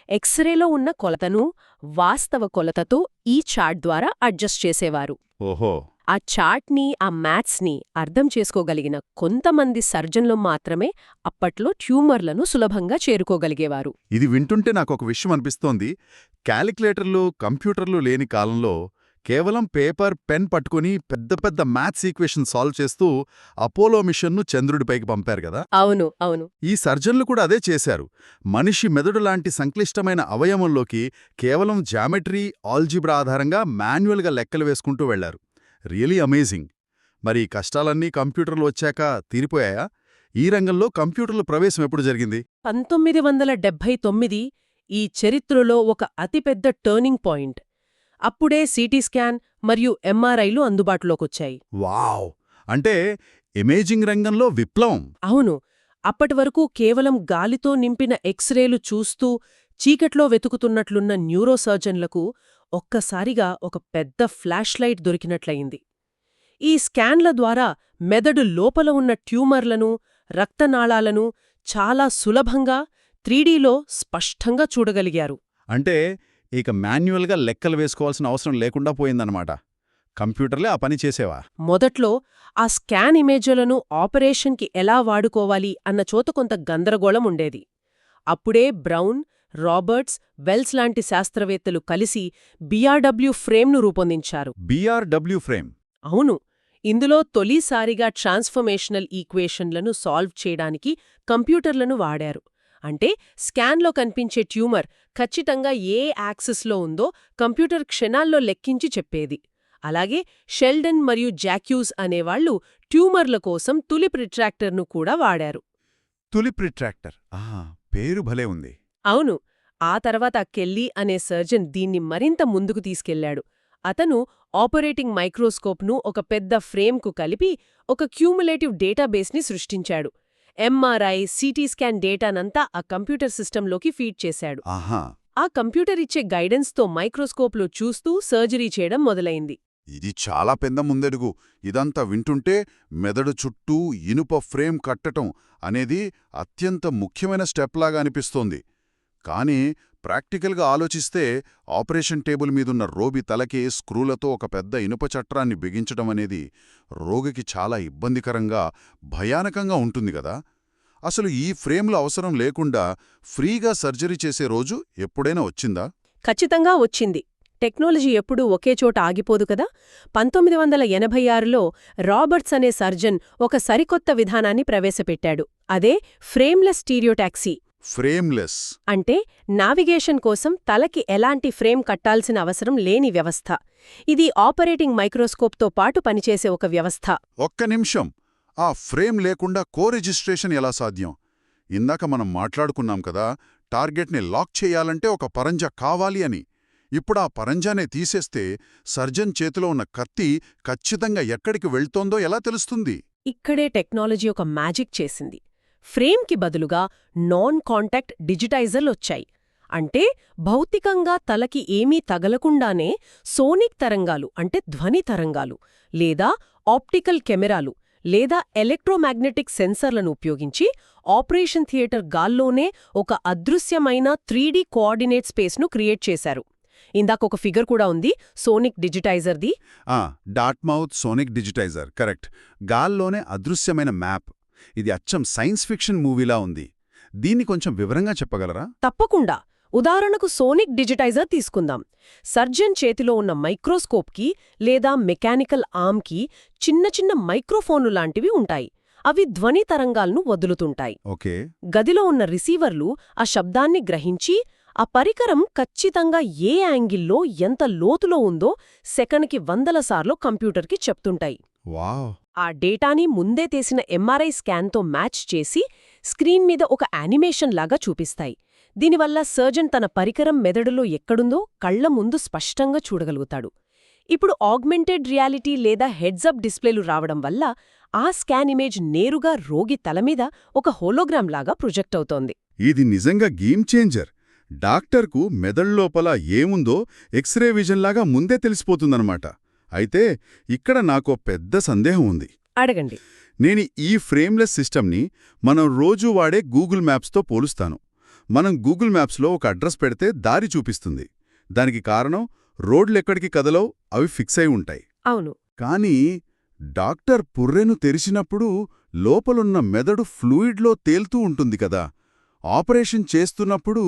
ఎక్స్రేలో ఉన్న కొలతను వాస్తవ కొలతతో ఈ చార్ట్ ద్వారా అడ్జస్ట్ చేసేవారు. ఓహో. ఆ చార్ట్ని, ఆ మ్యాథ్స్ని అర్థం చేసుకోగలిగిన కొంతమంది సర్జన్లు మాత్రమే అప్పట్లో ట్యూమర్లను సులభంగా చేరుకోగలిగేవారు. ఇది వింటుంటే నాకొక విషయం అనిపిస్తోంది. క్యాలిక్యులేటర్లు, కంప్యూటర్లు లేని కాలంలో కేవలం పేపర్, పెన్ పట్టుకుని పెద్ద పెద్ద మ్యాథ్స్ ఈక్వేషన్ సాల్వ్ చేస్తూ అపోలో మిషన్ను చంద్రుడిపైకి పంపారు కదా. అవును అవును. ఈ సర్జన్లు కూడా అదే చేశారు. మనిషి మెదడు లాంటి సంక్లిష్టమైన అవయవంలోకి కేవలం జామెట్రీ, ఆల్జీబ్రా ఆధారంగా మాన్యువల్గా లెక్కలు వేసుకుంటూ వెళ్లారు. Really amazing. మరి ఈ కష్టాలన్నీ కంప్యూటర్లు వచ్చాక తీరిపోయాయా? ఈ రంగంలో కంప్యూటర్ల ప్రవేశం ఎప్పుడు జరిగింది? 1979 ఈ చరిత్రలో ఒక అతిపెద్ద టర్నింగ్ పాయింట్. అప్పుడే సిటీ స్కాన్ మరియు ఎంఆర్ఐలు అందుబాటులోకొచ్చాయి. వావ్! అంటే ఇమేజింగ్ రంగంలో విప్లవం. అవును. అప్పటివరకు కేవలం గాలితో నింపిన ఎక్స్రేలు చూస్తూ చీకట్లో వెతుకుతున్నట్లున్న న్యూరోసర్జన్లకు ఒక్కసారిగా ఒక పెద్ద ఫ్లాష్ లైట్ దొరికినట్లయింది. ఈ స్కాన్ల ద్వారా మెదడు లోపల ఉన్న ట్యూమర్లను, రక్తనాళాలను చాలా సులభంగా 3Dలో స్పష్టంగా చూడగలిగారు. అంటే ఇక మాన్యువల్గా లెక్కలు వేసుకోవాల్సిన అవసరం లేకుండా పోయిందన్నమాట. కంప్యూటర్లే ఆ పని చేసేవా? మొదట్లో ఆ స్కాన్ ఇమేజ్లను ఆపరేషన్కి ఎలా వాడుకోవాలి అన్న చోట కొంత గందరగోళం ఉండేది. అప్పుడే బ్రౌన్, రాబర్ట్స్, వెల్స్ లాంటి శాస్త్రవేత్తలు కలిసి BRW ఫ్రేమ్ను రూపొందించారు. BRW frame? అవును. ఇందులో తొలిసారిగా ట్రాన్స్ఫర్మేషనల్ ఈక్వేషన్లను సాల్వ్ చేయడానికి కంప్యూటర్లను వాడారు. అంటే స్కాన్లో కనిపించే ట్యూమర్ ఖచ్చితంగా ఏ యాక్సిస్లో ఉందో కంప్యూటర్ క్షణాల్లో లెక్కించి చెప్పేది. అలాగే షెల్డన్ మరియు జాక్యూస్ అనేవాళ్లు ట్యూమర్ల కోసం తులిప్ రిట్రాక్టర్ను కూడా వాడారు. తులిప్ రిట్రాక్టర్, పేరు భలే ఉంది. అవును. ఆ తర్వాత కెల్లీ అనే సర్జన్ దీన్ని మరింత ముందుకు తీసుకెళ్లాడు. అతను ఆపరేటింగ్ మైక్రోస్కోప్ను ఒక పెద్ద ఫ్రేమ్కు కలిపి ఒక క్యూములేటివ్ డేటాబేస్ని సృష్టించాడు. ఎంఆర్ఐ, సిటీ స్కాన్ డేటానంతా ఆ కంప్యూటర్ సిస్టంలోకి ఫీడ్ చేశాడు. ఆహా, ఆ కంప్యూటర్ ఇచ్చే గైడెన్స్తో మైక్రోస్కోప్లో చూస్తూ సర్జరీ చేయడం మొదలైంది. ఇది చాలా పెద్ద ముందడుగు. ఇదంతా వింటుంటే మెదడు చుట్టూ ఇనుప ఫ్రేమ్ కట్టటం అనేది అత్యంత ముఖ్యమైన స్టెప్ లాగా అనిపిస్తోంది. కానీ ప్రాక్టికల్గా ఆలోచిస్తే ఆపరేషన్ టేబుల్ మీదున్న రోగి తలకి స్క్రూలతో ఒక పెద్ద ఇనుప చట్రాన్ని బిగించడం అనేది రోగికి చాలా ఇబ్బందికరంగా, భయానకంగా ఉంటుంది కదా. అసలు ఈ ఫ్రేమ్ల అవసరం లేకుండా ఫ్రీగా సర్జరీ చేసే రోజు ఎప్పుడైనా వచ్చిందా? ఖచ్చితంగా వచ్చింది. టెక్నాలజీ ఎప్పుడూ ఒకే చోట ఆగిపోదు కదా. 1986లో రాబర్ట్స్ అనే సర్జన్ ఒక సరికొత్త విధానాన్ని ప్రవేశపెట్టాడు. అదే ఫ్రేమ్లెస్ స్టీరియోటాక్సీ. ఫ్రేమ్లెస్ అంటే నావిగేషన్ కోసం తలకి ఎలాంటి ఫ్రేమ్ కట్టాల్సిన అవసరం లేని వ్యవస్థ. ఇది ఆపరేటింగ్ మైక్రోస్కోప్తో పాటు పనిచేసే ఒక వ్యవస్థ. ఒక్క నిమిషం, ఆ ఫ్రేమ్ లేకుండా కో-రిజిస్ట్రేషన్ ఎలా సాధ్యం? ఇందాక మనం మాట్లాడుకున్నాం కదా, టార్గెట్ని లాక్ చేయాలంటే ఒక పరంజా కావాలి అని. ఇప్పుడు ఆ పరంజానే తీసేస్తే సర్జన్ చేతిలో ఉన్న కత్తి ఖచ్చితంగా ఎక్కడికి వెళ్తోందో ఎలా తెలుస్తుంది? ఇక్కడే టెక్నాలజీ ఒక మ్యాజిక్ చేసింది. ఫ్రేమ్కి బదులుగా నాన్ కాంటాక్ట్ డిజిటైజర్లొచ్చాయి. అంటే భౌతికంగా తలకి ఏమీ తగలకుండానే సోనిక్ తరంగాలు అంటే ధ్వని తరంగాలు, లేదా ఆప్టికల్ కెమెరాలు, లేదా ఎలక్ట్రోమాగ్నెటిక్ సెన్సర్లను ఉపయోగించి ఆపరేషన్ థియేటర్ గాల్లోనే ఒక అదృశ్యమైన 3D కోఆర్డినేట్ స్పేస్ను క్రియేట్ చేశారు. ఇందాకొక ఫిగర్ కూడా ఉంది సోనిక్ డిజిటైజర్ది. Dartmouth sonic digitizer, correct. గాల్లోనే అదృశ్యమైన మ్యాప్. ఇది అచ్చం సైన్స్ ఫిక్షన్ మూవీలా ఉంది. దీన్ని కొంచెం వివరంగా చెప్పగలరా? తప్పకుండా. ఉదాహరణకు సోనిక్ డిజిటైజర్ తీసుకుందాం. సర్జన్ చేతిలో ఉన్న మైక్రోస్కోప్కి లేదా మెకానికల్ ఆర్మ్కి చిన్న చిన్న మైక్రోఫోన్లు లాంటివి ఉంటాయి. అవి ధ్వని తరంగాలను వదులుతుంటాయి. ఓకే. గదిలో ఉన్న రిసీవర్లు ఆ శబ్దాన్ని గ్రహించి ఆ పరికరం ఖచ్చితంగా ఏ యాంగిల్లో ఎంత లోతులో ఉందో సెకన్కి 100 సార్లు కంప్యూటర్కి చెప్తుంటాయి. వావ్! ఆ డేటాని ముందే తీసిన ఎంఆర్ఐ స్కాన్తో మ్యాచ్ చేసి స్క్రీన్ మీద ఒక యానిమేషన్ లాగా చూపిస్తాయి. దీనివల్ల సర్జన్ తన పరికరం మెదడులో ఎక్కడుందో కళ్ల ముందు స్పష్టంగా చూడగలుగుతాడు. ఇప్పుడు ఆగ్మెంటెడ్ రియాలిటీ లేదా హెడ్సప్ డిస్ప్లేలు రావడం వల్ల ఆ స్కాన్ ఇమేజ్ నేరుగా రోగి తలమీద ఒక హోలోగ్రామ్ లాగా ప్రొజెక్ట్ అవుతోంది. ఇది నిజంగా గేమ్ చేంజర్. డాక్టర్కు మెదళ్లోపల ఏముందో ఎక్స్రే విజన్లాగా ముందే తెలిసిపోతుందన్నమాట. అయితే ఇక్కడ నాకో పెద్ద సందేహం ఉంది. అడగండి. నేను ఈ ఫ్రేమ్లెస్ సిస్టమ్ని మనం రోజూ వాడే గూగుల్ మ్యాప్స్తో పోలుస్తాను. మనం గూగుల్ మ్యాప్స్లో ఒక అడ్రస్ పెడితే దారి చూపిస్తుంది. దానికి కారణం రోడ్లెక్కడికి కదలవు, అవి ఫిక్స్ అయి ఉంటాయి. అవును. కానీ డాక్టర్ పుర్రెను తెరిచినప్పుడు లోపలున్న మెదడు ఫ్లూయిడ్లో తేల్తూ ఉంటుంది కదా. ఆపరేషన్ చేస్తున్నప్పుడు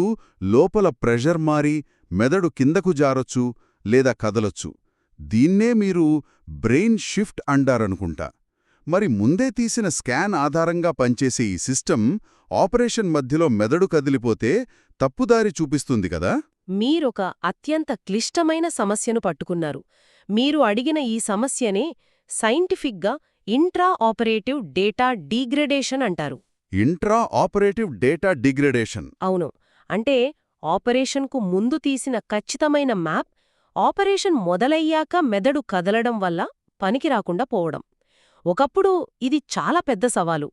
లోపల ప్రెషర్ మారి మెదడు కిందకు జారొచ్చు లేదా కదలొచ్చు. దీన్నే మీరు బ్రెయిన్ షిఫ్ట్ అంటారనుకుంటా. మరి ముందే తీసిన స్కాన్ ఆధారంగా పనిచేసే ఈ సిస్టమ్ ఆపరేషన్ మధ్యలో మెదడు కదిలిపోతే తప్పుదారి చూపిస్తుంది కదా. మీరొక అత్యంత క్లిష్టమైన సమస్యను పట్టుకున్నారు. మీరు అడిగిన ఈ సమస్యనే సైంటిఫిక్గా ఇంట్రా ఆపరేటివ్ డేటా డీగ్రేడేషన్ అంటారు. Intra operative data degradation. అవును. అంటే ఆపరేషన్కు ముందు తీసిన ఖచ్చితమైన మ్యాప్ ఆపరేషన్ మొదలయ్యాక మెదడు కదలడం వల్ల పనికిరాకుండా పోవడం. ఒకప్పుడు ఇది చాలా పెద్ద సవాలు.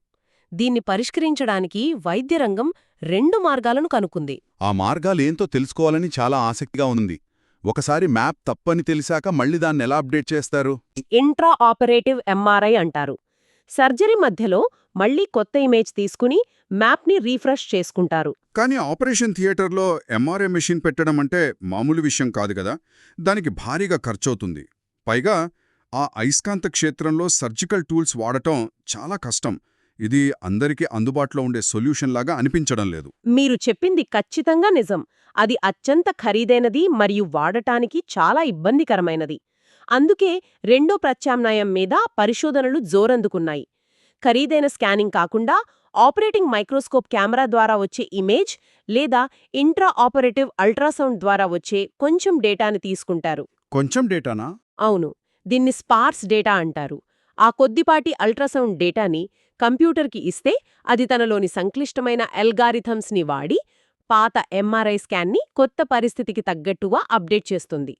దీన్ని పరిష్కరించడానికి వైద్యరంగం 2 మార్గాలను కనుక్కుంది. ఆ మార్గాలేంతో తెలుసుకోవాలని చాలా ఆసక్తిగా ఉంది. ఒకసారి మ్యాప్ తప్పని తెలిసాక మళ్ళీ దాన్నెలా అప్డేట్ చేస్తారు? ఇంట్రా ఆపరేటివ్ ఎంఆర్ఐ అంటారు. సర్జరీ మధ్యలో మళ్లీ కొత్త ఇమేజ్ తీసుకుని మ్యాప్ని రీఫ్రెష్ చేసుకుంటారు. కానీ ఆపరేషన్ థియేటర్లో ఎంఆర్ఐ మెషిన్ పెట్టడం అంటే మామూలు విషయం కాదు కదా. దానికి భారీగా ఖర్చవుతుంది. పైగా ఆ అయస్కాంత క్షేత్రంలో సర్జికల్ టూల్స్ వాడటం చాలా కష్టం. ఇది అందరికీ అందుబాటులో ఉండే సొల్యూషన్ లాగా అనిపించడం లేదు. మీరు చెప్పింది ఖచ్చితంగా నిజం. అది అత్యంత ఖరీదైనది మరియు వాడటానికి చాలా ఇబ్బందికరమైనది. అందుకే రెండో ప్రత్యామ్నాయం మీద పరిశోధనలు జోరందుకున్నాయి. ఖరీదైన స్కానింగ్ కాకుండా ఆపరేటింగ్ మైక్రోస్కోప్ కెమెరా ద్వారా వచ్చే ఇమేజ్ లేదా ఇంట్రా ఆపరేటివ్ అల్ట్రాసౌండ్ ద్వారా వచ్చే కొంచెం డేటాని తీసుకుంటారు. కొంచెం డేటానా? అవును. దీన్ని స్పార్స్ డేటా అంటారు. ఆ కొద్దిపాటి అల్ట్రాసౌండ్ డేటాని కంప్యూటర్కి ఇస్తే అది తనలోని సంక్లిష్టమైన అల్గారిథమ్స్ని వాడి పాత ఎంఆర్ఐ స్కాన్ని కొత్త పరిస్థితికి తగ్గట్టుగా అప్డేట్ చేస్తుంది.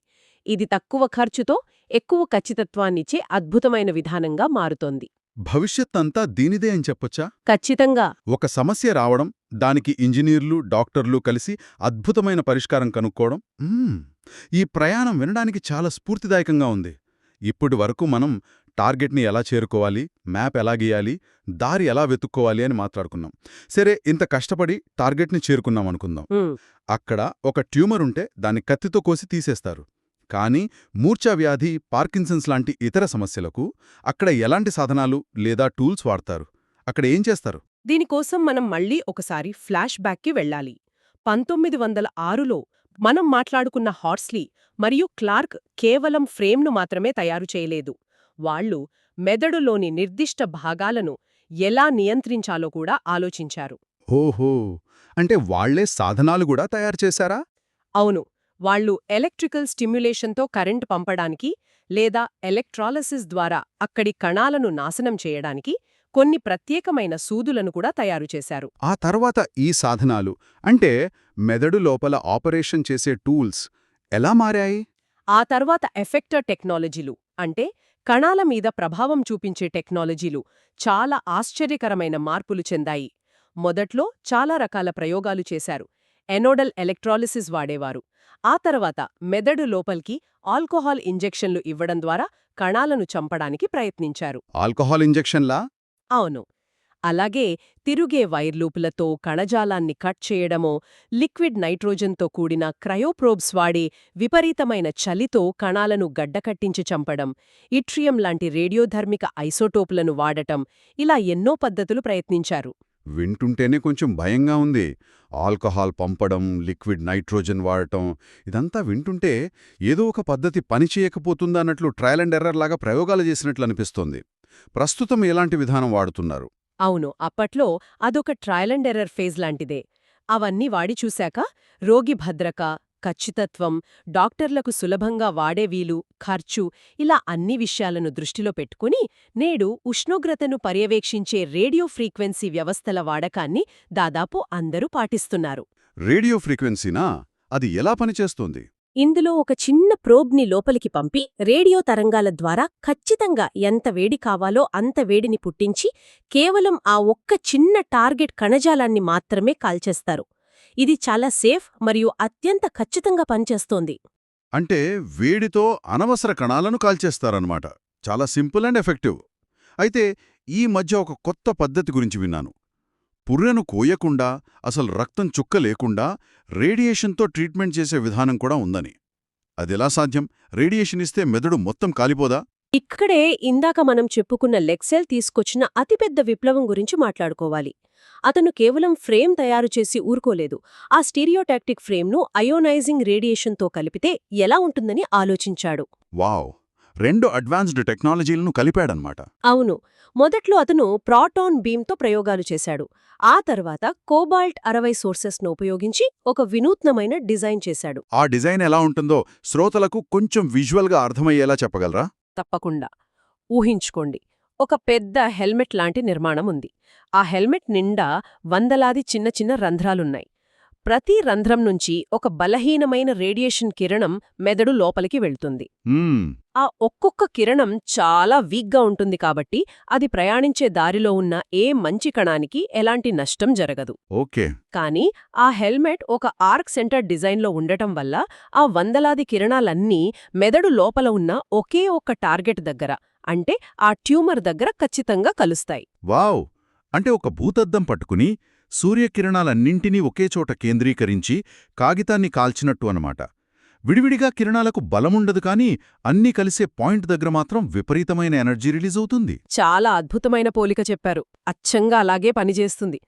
ఇది తక్కువ ఖర్చుతో ఎక్కువ ఖచ్చితత్వాన్నిచ్చే అద్భుతమైన విధానంగా మారుతోంది. భవిష్యత్తంతా దీనిదే అని చెప్పొచ్చా? ఖచ్చితంగా. ఒక సమస్య రావడం, దానికి ఇంజనీర్లు, డాక్టర్లు కలిసి అద్భుతమైన పరిష్కారం కనుక్కోవడం. ఈ ప్రయాణం వినడానికి చాలా స్ఫూర్తిదాయకంగా ఉంది. ఇప్పటి వరకు మనం టార్గెట్ని ఎలా చేరుకోవాలి, మ్యాప్ ఎలా గీయాలి, దారి ఎలా వెతుక్కోవాలి అని మాట్లాడుకున్నాం. సరే, ఇంత కష్టపడి టార్గెట్ని చేరుకున్నాం అనుకుందాం. అక్కడ ఒక ట్యూమర్ ఉంటే దాన్ని కత్తితో కోసి తీసేస్తారు. కానీ మూర్ఛావ్యాధి, పార్కిన్సన్స్ లాంటి ఇతర సమస్యలకు అక్కడ ఎలాంటి సాధనాలు లేదా టూల్స్ వాడతారు? అక్కడ ఏం చేస్తారు? దీనికోసం మనం మళ్ళీ ఒకసారి ఫ్లాష్ బ్యాక్కి వెళ్ళాలి. 1906లో మనం మాట్లాడుకున్న హార్స్లీ మరియు క్లార్క్ కేవలం ఫ్రేమ్ను మాత్రమే తయారు చేయలేదు. వాళ్ళు మెదడులోని నిర్దిష్ట భాగాలను ఎలా నియంత్రించాలో కూడా ఆలోచించారు. ఓహో, అంటే వాళ్లే సాధనాలు కూడా తయారు చేశారా? అవును, వాళ్ళు ఎలక్ట్రికల్ స్టిమ్యులేషన్తో కరెంట్ పంపడానికి లేదా ఎలక్ట్రాలసిస్ ద్వారా అక్కడి కణాలను నాశనం చేయడానికి కొన్ని ప్రత్యేకమైన సూదులను కూడా తయారు చేశారు. ఆ తర్వాత ఈ సాధనాలు, అంటే మెదడు లోపల ఆపరేషన్ చేసే టూల్స్ ఎలా మారాయి? ఆ తర్వాత ఎఫెక్టర్ టెక్నాలజీలు, అంటే కణాల మీద ప్రభావం చూపించే టెక్నాలజీలు చాలా ఆశ్చర్యకరమైన మార్పులు చెందాయి. మొదట్లో చాలా రకాల ప్రయోగాలు చేశారు. ఎనోడల్ ఎలక్ట్రాలిసిస్ వాడేవారు. ఆ తర్వాత మెదడు లోపలికి ఆల్కహాల్ ఇంజెక్షన్లు ఇవ్వడం ద్వారా కణాలను చంపడానికి ప్రయత్నించారు. ఆల్కహాల్ ఇంజెక్షన్లా? అవును. అలాగే తిరుగే వైర్లూపులతో కణజాలాన్ని కట్ చేయడమో, లిక్విడ్ నైట్రోజన్తో కూడిన క్రయోప్రోబ్స్ వాడి విపరీతమైన చలితో కణాలను గడ్డకట్టించి చంపడం, ఇట్రియం లాంటి రేడియోధర్మిక ఐసోటోపులను వాడటం, ఇలా ఎన్నో పద్ధతులు ప్రయత్నించారు. వింటుంటేనే కొంచెం భయంగా ఉంది. ఆల్కహాల్ పంపడం, లిక్విడ్ నైట్రోజన్ వాడటం, ఇదంతా వింటుంటే ఏదో ఒక పద్ధతి పనిచేయకపోతుందన్నట్లు ట్రయల్ అండ్ ఎర్రర్ లాగా ప్రయోగాలు చేసినట్లు అనిపిస్తోంది. ప్రస్తుతం ఎలాంటి విధానం వాడుతున్నారు? అవును, అప్పట్లో అదొక ట్రయల్ అండ్ ఎర్రర్ ఫేజ్ లాంటిదే. అవన్నీ వాడి చూశాక రోగి భద్రత, ఖచ్చితత్వం, డాక్టర్లకు సులభంగా వాడే వీలు, ఖర్చు, ఇలా అన్ని విషయాలను దృష్టిలో పెట్టుకుని నేడు ఉష్ణోగ్రతను పర్యవేక్షించే రేడియో ఫ్రీక్వెన్సీ వ్యవస్థల వాడకాన్ని దాదాపు అందరూ పాటిస్తున్నారు. రేడియో ఫ్రీక్వెన్సీనా? అది ఎలా పనిచేస్తోంది? ఇందులో ఒక చిన్న ప్రోబ్ని లోపలికి పంపి రేడియో తరంగాల ద్వారా ఖచ్చితంగా ఎంత వేడి కావాలో అంత వేడిని పుట్టించి కేవలం ఆ ఒక్క చిన్న టార్గెట్ కణజాలాన్ని మాత్రమే కాల్చేస్తారు. ఇది చాలా సేఫ్ మరియు అత్యంత ఖచ్చితంగా పనిచేస్తోంది. అంటే వేడితో అనవసర కణాలను కాల్చేస్తారన్నమాట. చాలా సింపుల్ అండ్ ఎఫెక్టివ్. అయితే ఈ మధ్య ఒక కొత్త పద్ధతి గురించి విన్నాను. పుర్రెను కోయకుండా, అసలు రక్తం చుక్క లేకుండా రేడియేషన్తో ట్రీట్మెంట్ చేసే విధానం కూడా ఉందని. అదెలా సాధ్యం? రేడియేషన్ ఇస్తే మెదడు మొత్తం కాలిపోదా? ఇక్కడే ఇందాక మనం చెప్పుకున్న లెక్సెల్ తీసుకొచ్చిన అతిపెద్ద విప్లవం గురించి మాట్లాడుకోవాలి. అతను కేవలం ఫ్రేమ్ తయారు చేసి ఊరుకోలేదు. ఆ స్టీరియోటాక్టిక్ ఫ్రేమ్ను అయోనైజింగ్ రేడియేషన్తో కలిపితే ఎలా ఉంటుందని ఆలోచించాడు. వావ్! 2 అడ్వాన్స్డ్ టెక్నాలజీలను కలిపాడన్నమాట. అవును. మొదట్లో అతను ప్రాటాన్ బీమ్తో ప్రయోగాలు చేశాడు. ఆ తర్వాత కోబాల్ట్ 60 సోర్సెస్ను ఉపయోగించి ఒక వినూత్నమైన డిజైన్ చేశాడు. ఆ డిజైన్ ఎలా ఉంటుందో శ్రోతలకు కొంచెం విజువల్గా అర్థమయ్యేలా చెప్పగలరా? తప్పకుండా. ఊహించుకోండి, ఒక పెద్ద హెల్మెట్ లాంటి నిర్మాణం ఉంది. ఆ హెల్మెట్ నిండా వందలాది చిన్న చిన్న రంధ్రాలున్నాయి. ప్రతి రంధ్రం నుంచి ఒక బలహీనమైన రేడియేషన్ కిరణం మెదడు లోపలికి వెళ్తుంది. ఆ ఒక్కొక్క కిరణం చాలా వీక్గా ఉంటుంది కాబట్టి అది ప్రయాణించే దారిలో ఉన్న ఏ మంచి కణానికి ఎలాంటి నష్టం జరగదు. ఓకే. కానీ ఆ హెల్మెట్ ఒక ఆర్క్ సెంటర్ డిజైన్లో ఉండటం వల్ల ఆ వందలాది కిరణాలన్నీ మెదడు లోపల ఉన్న ఒకే ఒక్క టార్గెట్ దగ్గర, అంటే ఆ ట్యూమర్ దగ్గర ఖచ్చితంగా కలుస్తాయి. వావ్! అంటే ఒక భూతద్దం పట్టుకుని సూర్యకిరణాలన్నింటినీ ఒకేచోట కేంద్రీకరించి కాగితాన్ని కాల్చినట్టు అనమాట. విడివిడిగా కిరణాలకు బలముండదు కానీ అన్నీ కలిసే పాయింట్ దగ్గర మాత్రం విపరీతమైన ఎనర్జీ రిలీజ్ అవుతుంది. చాలా అద్భుతమైన పోలిక చెప్పారు. అచ్చంగా అలాగే పనిచేస్తుంది.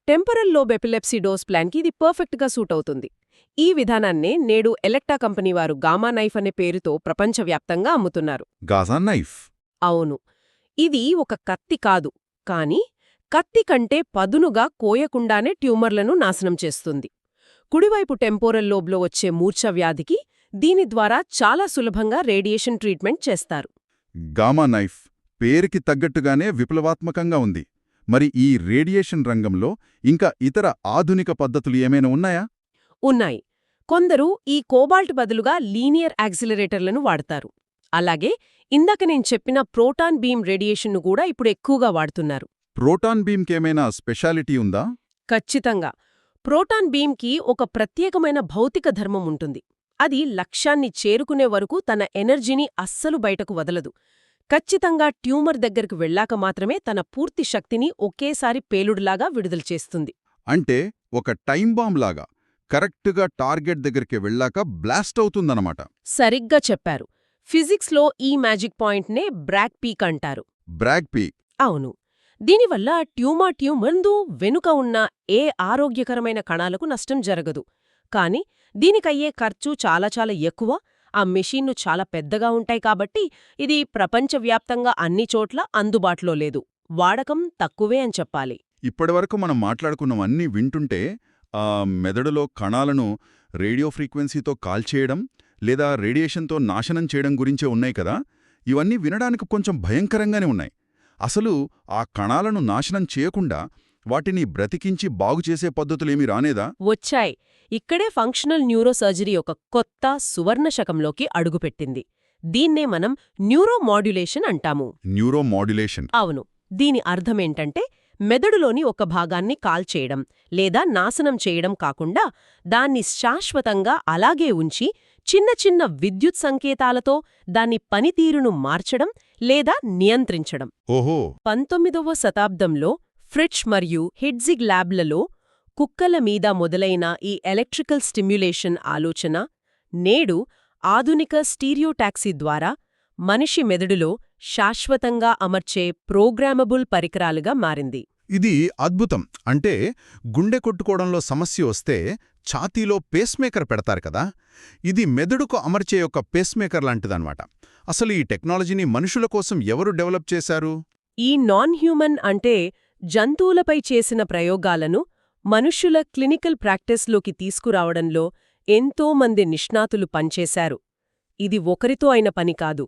టెంపరల్ లోబ్ ఎపిలెప్సీ డోస్ ప్లాన్కి ఇది పర్ఫెక్ట్గా సూట్ అవుతుంది. ఈ విధానాన్నే నేడు ఎలక్టా కంపెనీ వారు గామా నైఫ్ అనే పేరుతో ప్రపంచవ్యాప్తంగా అమ్ముతున్నారు. Gaza knife? అవును. ఇది ఒక కత్తి కాదు, కానీ కత్తి కంటే పదునుగా కోయకుండానే ట్యూమర్లను నాశనం చేస్తుంది. కుడివైపు టెంపోరల్ లోబ్లో వచ్చే మూర్ఛవ్యాధికి దీని ద్వారా చాలా సులభంగా రేడియేషన్ ట్రీట్మెంట్ చేస్తారు. గామా నైఫ్ పేరుకి తగ్గట్టుగానే విప్లవాత్మకంగా ఉంది. మరి ఈ రేడియేషన్ రంగంలో ఇంకా ఇతర ఆధునిక పద్ధతులు ఏమైనా ఉన్నాయా? ఉన్నాయి. కొందరు ఈ కోబాల్ట్ బదులుగా లీనియర్ యాక్సిలరేటర్లను వాడతారు. అలాగే ఇందాక నేను చెప్పిన ప్రోటాన్ బీమ్ రేడియేషన్ను కూడా ఇప్పుడు ఎక్కువగా వాడుతున్నారు. ప్రోటాన్ బీమ్కేమైనా స్పెషాలిటీ ఉందా? ఖచ్చితంగా. ప్రోటాన్ బీమ్కి ఒక ప్రత్యేకమైన భౌతిక ధర్మం ఉంటుంది. అది లక్ష్యాన్ని చేరుకునే వరకు తన ఎనర్జీని అస్సలు బయటకు వదలదు. ఖచ్చితంగా ట్యూమర్ దగ్గరకు వెళ్ళాక మాత్రమే తన పూర్తి శక్తిని ఒకేసారి పేలుడులాగా విడుదల చేస్తుంది. అంటే ఒక టైం బాంబ్ లాగా కరెక్ట్గా టార్గెట్ దగ్గరికి వెళ్ళాక బ్లాస్ట్ అవుతుందన్నమాట. సరిగ్గా చెప్పారు. ఫిజిక్స్లో ఈ మ్యాజిక్ పాయింట్నే బ్రాగ్ పీక్ అంటారు. Brag peak. అవును. దీనివల్ల ట్యూమర్దు వెనుక ఉన్న ఏ ఆరోగ్యకరమైన కణాలకు నష్టం జరగదు. కాని దీనికయ్యే ఖర్చు చాలా చాలా ఎక్కువ. ఆ మెషీన్ను చాలా పెద్దగా ఉంటాయి కాబట్టి ఇది ప్రపంచవ్యాప్తంగా అన్ని చోట్ల అందుబాటులో లేదు. వాడకం తక్కువే అని చెప్పాలి. ఇప్పటివరకు మనం మాట్లాడుకున్నవన్నీ వింటుంటే మెదడులో కణాలను రేడియో ఫ్రీక్వెన్సీతో కాల్చేయడం లేదా రేడియేషన్తో నాశనం చేయడం గురించే ఉన్నాయి కదా. ఇవన్నీ వినడానికి కొంచెం భయంకరంగానే ఉన్నాయి. అసలు ఆ కణాలను నాశనం చేయకుండా వాటిని బ్రతికించి బాగుచేసే పద్ధతులేమీ రానేదా? వచ్చాయి. ఇక్కడే ఫంక్షనల్ న్యూరోసర్జరీ ఒక కొత్త సువర్ణశకంలోకి అడుగుపెట్టింది. దీన్నే మనం న్యూరోమాడ్యులేషన్ అంటాము. న్యూరోమాడ్యులేషన్. అవును. దీని అర్థమేంటంటే మెదడులోని ఒక భాగాన్ని కాల్చేయడం లేదా నాశనం చేయడం కాకుండా దాన్ని శాశ్వతంగా అలాగే ఉంచి చిన్న చిన్న విద్యుత్ సంకేతాలతో దాని పనితీరును మార్చడం లేదా నియంత్రించడం. ఓహో. 19వ శతాబ్దంలో ఫ్రిట్జ్ మరియు హిడ్జిగ్ ల్యాబ్లలో కుక్కల మీద మొదలైన ఈ ఎలక్ట్రికల్ స్టిమ్యులేషన్ ఆలోచన నేడు ఆధునిక స్టీరియోటాక్సీ ద్వారా మనిషి మెదడులో శాశ్వతంగా అమర్చే ప్రోగ్రామబుల్ పరికరాలుగా మారింది. ఇది అద్భుతం. అంటే గుండె కొట్టుకోవడంలో సమస్య వస్తే ఛాతీలో పేస్మేకర్ పెడతారు కదా, ఇది మెదడుకు అమర్చే ఒక పేస్మేకర్ లాంటిదన్నమాట. అసలు ఈ టెక్నాలజీని మనుషుల కోసం ఎవరు డెవలప్ చేశారు? ఈ నాన్ హ్యూమన్ అంటే జంతువులపై చేసిన ప్రయోగాలను మనుష్యుల క్లినికల్ ప్రాక్టీస్లోకి తీసుకురావడంలో ఎంతోమంది నిష్ణాతులు పనిచేశారు. ఇది ఒకరితో అయిన పని కాదు.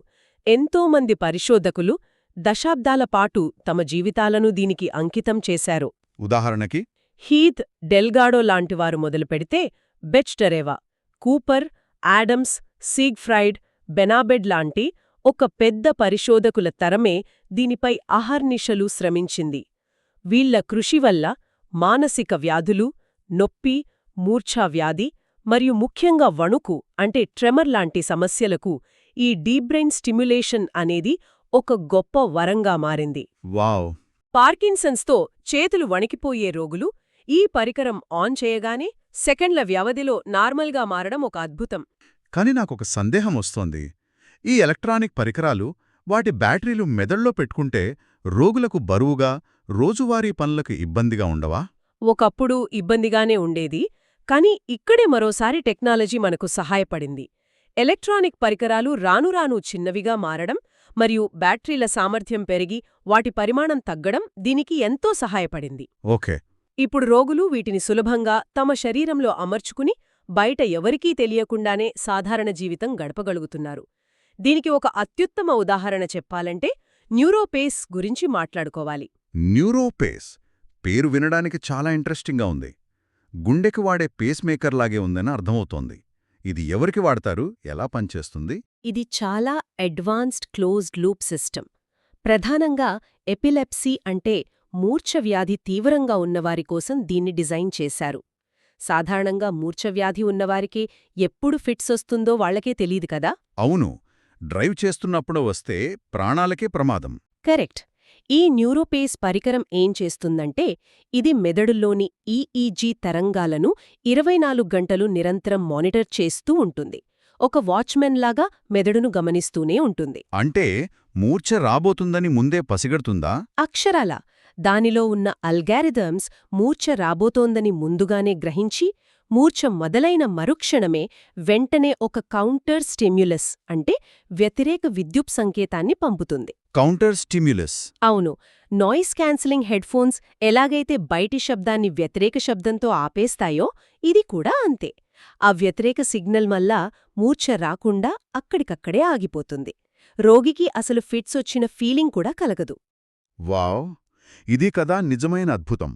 ఎంతోమంది పరిశోధకులు దశాబ్దాల పాటు తమ జీవితాలను దీనికి అంకితం చేశారు. ఉదాహరణకి హీత్ డెల్గాడో లాంటివారు మొదలుపెడితే బెచ్టరెవా, కూపర్, యాడమ్స్, సీగ్ఫ్రైడ్, బెనాబెడ్ లాంటి ఒక పెద్ద పరిశోధకుల తరమే దీనిపై అహర్నిశలు శ్రమించింది. వీళ్ల కృషి వల్ల మానసిక వ్యాధులు, నొప్పి, మూర్ఛావ్యాధి మరియు ముఖ్యంగా వణుకు అంటే ట్రెమర్ లాంటి సమస్యలకు ఈ డీప్ బ్రెయిన్ స్టిమ్యులేషన్ అనేది ఒక గొప్ప వరంగా మారింది. వావ్. పార్కిన్సన్స్తో చేతులు వణికిపోయే రోగులు ఈ పరికరం ఆన్ చేయగానే సెకండ్ల వ్యవధిలో నార్మల్గా మారడం ఒక అద్భుతం. కాని నాకొక సందేహం వస్తోంది. ఈ ఎలక్ట్రానిక్ పరికరాలు వాటి బ్యాటరీలు మెదడులో పెట్టుకుంటే రోగులకు బరువుగా, రోజువారీ పనులకు ఇబ్బందిగా ఉండవా? ఒకప్పుడు ఇబ్బందిగానే ఉండేది. కాని ఇక్కడే మరోసారి టెక్నాలజీ మనకు సహాయపడింది. ఎలక్ట్రానిక్ పరికరాలు రానురాను చిన్నవిగా మారడం మరియు బ్యాటరీల సామర్థ్యం పెరిగి వాటి పరిమాణం తగ్గడం దీనికి ఎంతో సహాయపడింది. ఓకే. ఇప్పుడు రోగులు వీటిని సులభంగా తమ శరీరంలో అమర్చుకుని బయట ఎవరికీ తెలియకుండానే సాధారణ జీవితం గడపగలుగుతున్నారు. దీనికి ఒక అత్యుత్తమ ఉదాహరణ చెప్పాలంటే న్యూరోపేస్ గురించి మాట్లాడుకోవాలి. న్యూరోపేస్ పేరు వినడానికి చాలా ఇంట్రెస్టింగ్గా ఉంది. గుండెకి వాడే పేస్మేకర్ లాగే ఉందని అర్థమవుతోంది. ఇది ఎవరికి వాడతారు, ఎలా పనిచేస్తుంది? ఇది చాలా అడ్వాన్స్డ్ క్లోజ్డ్ లూప్ సిస్టమ్. ప్రధానంగా ఎపిలెప్సీ అంటే మూర్ఛవ్యాధి తీవ్రంగా ఉన్నవారి కోసం దీన్ని డిజైన్ చేశారు. సాధారణంగా మూర్ఛవ్యాధి ఉన్నవారికి ఎప్పుడు ఫిట్స్ వస్తుందో వాళ్లకే తెలీదు కదా. అవును, డ్రైవ్ చేస్తున్నప్పుడు వస్తే ప్రాణాలకే ప్రమాదం. కరెక్ట్. ఈ న్యూరోపేస్ పరికరం ఏం చేస్తుందంటే ఇది మెదడుల్లోని ఈఈజీ తరంగాలను 24 గంటలు నిరంతరం మానిటర్ చేస్తూ ఉంటుంది. ఒక వాచ్మెన్లాగా మెదడును గమనిస్తూనే ఉంటుంది. అంటే మూర్ఛ రాబోతుందని ముందే పసిగడుతుందా? అక్షరాలా. దానిలో ఉన్న అల్గారిథమ్స్ మూర్ఛ రాబోతోందని ముందుగానే గ్రహించి మూర్ఛ మొదలైన మరుక్షణమే వెంటనే ఒక కౌంటర్ స్టిమ్యులస్ అంటే వ్యతిరేక విద్యుత్ సంకేతాన్ని పంపుతుంది. Counter stimulus. అవును. నాయిస్ క్యాన్సిలింగ్ హెడ్ఫోన్స్ ఎలాగైతే బయటి శబ్దాన్ని వ్యతిరేక శబ్దంతో ఆపేస్తాయో ఇది కూడా అంతే. ఆ వ్యతిరేక సిగ్నల్ వల్ల మూర్ఛ రాకుండా అక్కడికక్కడే ఆగిపోతుంది. రోగికి అసలు ఫిట్స్ వచ్చిన ఫీలింగ్ కూడా కలగదు. వావ్, ఇది కదా నిజమైన అద్భుతం.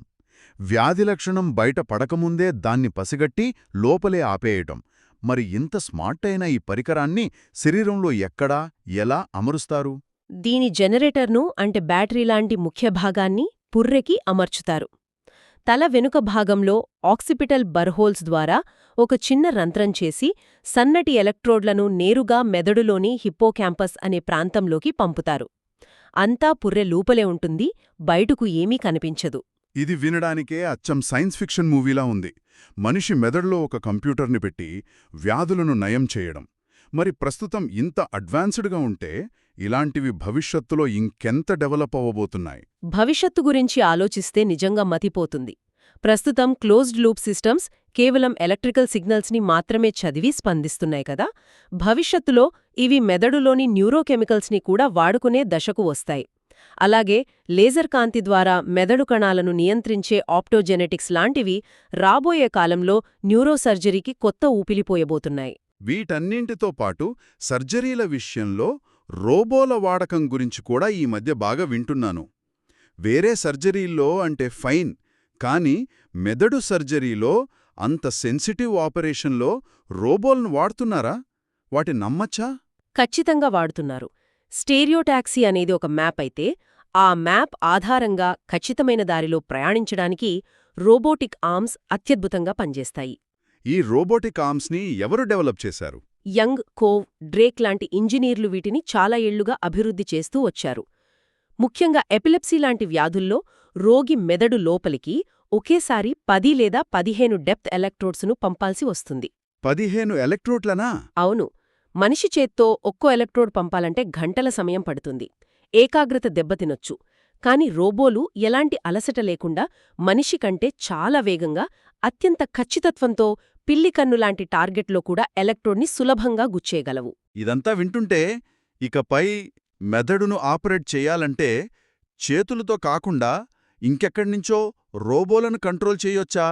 వ్యాధి లక్షణం బయట పడకముందే దాన్ని పసిగట్టి లోపలే ఆపేయటం. మరి ఇంత స్మార్ట్ అయిన ఈ పరికరాన్ని శరీరంలో ఎక్కడా ఎలా అమరుస్తారు? దీని జనరేటర్ను అంటే బ్యాటరీ లాంటి ముఖ్య భాగాన్ని పుర్రెకి అమర్చుతారు. తల వెనుక భాగంలో ఆక్సిపిటల్ బర్హోల్స్ ద్వారా ఒక చిన్న రంధ్రం చేసి సన్నటి ఎలక్ట్రోడ్లను నేరుగా మెదడులోని హిప్పోక్యాంపస్ అనే ప్రాంతంలోకి పంపుతారు. అంతా పుర్రె లోపలే ఉంటుంది, బయటకు ఏమీ కనిపించదు. ఇది వినడానికే అచ్చం సైన్స్ ఫిక్షన్ మూవీలా ఉంది. మనిషి మెదడులో ఒక కంప్యూటర్ని పెట్టి వ్యాధులను నయం చేయడం. మరి ప్రస్తుతం ఇంత అడ్వాన్స్డ్గా ఉంటే ఇలాంటివి భవిష్యత్తులో ఇంకెంత డెవలప్ అవ్వబోతున్నాయి? భవిష్యత్తు గురించి ఆలోచిస్తే నిజంగా మతిపోతుంది. ప్రస్తుతం క్లోజ్డ్ లూప్ సిస్టమ్స్ కేవలం ఎలక్ట్రికల్ సిగ్నల్స్ని మాత్రమే చదివి స్పందిస్తున్నాయి కదా. భవిష్యత్తులో ఇవి మెదడులోని న్యూరోకెమికల్స్ని కూడా వాడుకునే దశకు వస్తాయి. అలాగే లేజర్ కాంతి ద్వారా మెదడు కణాలను నియంత్రించే ఆప్టోజెనెటిక్స్ లాంటివి రాబోయే కాలంలో న్యూరోసర్జరీకి కొత్త ఊపిలిపోయబోతున్నాయి. వీటన్నింటితో పాటు సర్జరీల విషయంలో రోబోల వాడకం గురించి కూడా ఈ మధ్య బాగా వింటున్నాను. వేరే సర్జరీల్లో అంటే ఫైన్, కానీ మెదడు సర్జరీలో అంత సెన్సిటివ్ ఆపరేషన్లో రోబోలను వాడుతున్నారా? వాటి నమ్మచ్చా? ఖచ్చితంగా వాడుతున్నారు. స్టేరియోటాక్సీ అనేది ఒక మ్యాప్ అయితే, ఆ మ్యాప్ ఆధారంగా ఖచ్చితమైన దారిలో ప్రయాణించడానికి రోబోటిక్ ఆర్మ్స్ అత్యద్భుతంగా పనిచేస్తాయి. ఈ రోబోటిక్ ఆర్మ్స్ని ఎవరు డెవలప్ చేశారు? యంగ్, కోవ్, డ్రేక్ లాంటి ఇంజనీర్లు వీటిని చాలా ఏళ్లుగా అభివృద్ధి చేస్తూ వచ్చారు. ముఖ్యంగా ఎపిలెప్సీ లాంటి వ్యాధుల్లో రోగి మెదడు లోపలికి ఒకేసారి 10 లేదా 15 డెప్త్ ఎలక్ట్రోడ్స్ను పంపాల్సి వస్తుంది. 15 ఎలక్ట్రోడ్లనా? అవును. మనిషి చేత్తో ఒక్కో ఎలక్ట్రోడ్ పంపాలంటే గంటల సమయం పడుతుంది. ఏకాగ్రత దెబ్బతినొచ్చు. కాని రోబోలు ఎలాంటి అలసట లేకుండా మనిషి కంటే చాలా వేగంగా, అత్యంత ఖచ్చితత్వంతో పిల్లి కన్నులాంటి టార్గెట్లో కూడా ఎలక్ట్రోడ్ని సులభంగా గుచ్చేయగలవు. ఇదంతా వింటుంటే ఇకపై మెదడును ఆపరేట్ చెయ్యాలంటే చేతులతో కాకుండా ఇంకెక్కడ్నించో రోబోలను కంట్రోల్ చేయొచ్చా?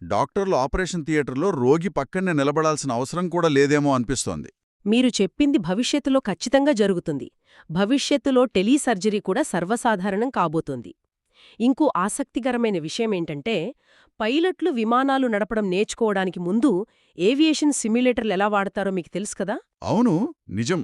డాక్టర్లు ఆపరేషన్ థియేటర్లో రోగి పక్కనే నిలబడాల్సిన అవసరం కూడా లేదేమో అనిపిస్తోంది. మీరు చెప్పింది భవిష్యత్తులో ఖచ్చితంగా జరుగుతుంది. భవిష్యత్తులో టెలీసర్జరీ కూడా సర్వసాధారణం కాబోతోంది. ఇంకో ఆసక్తికరమైన విషయమేంటంటే, పైలట్లు విమానాలు నడపడం నేర్చుకోవడానికి ముందు ఏవియేషన్ సిమ్యులేటర్లు ఎలా వాడతారో మీకు తెలుసు కదా? అవును, నిజం.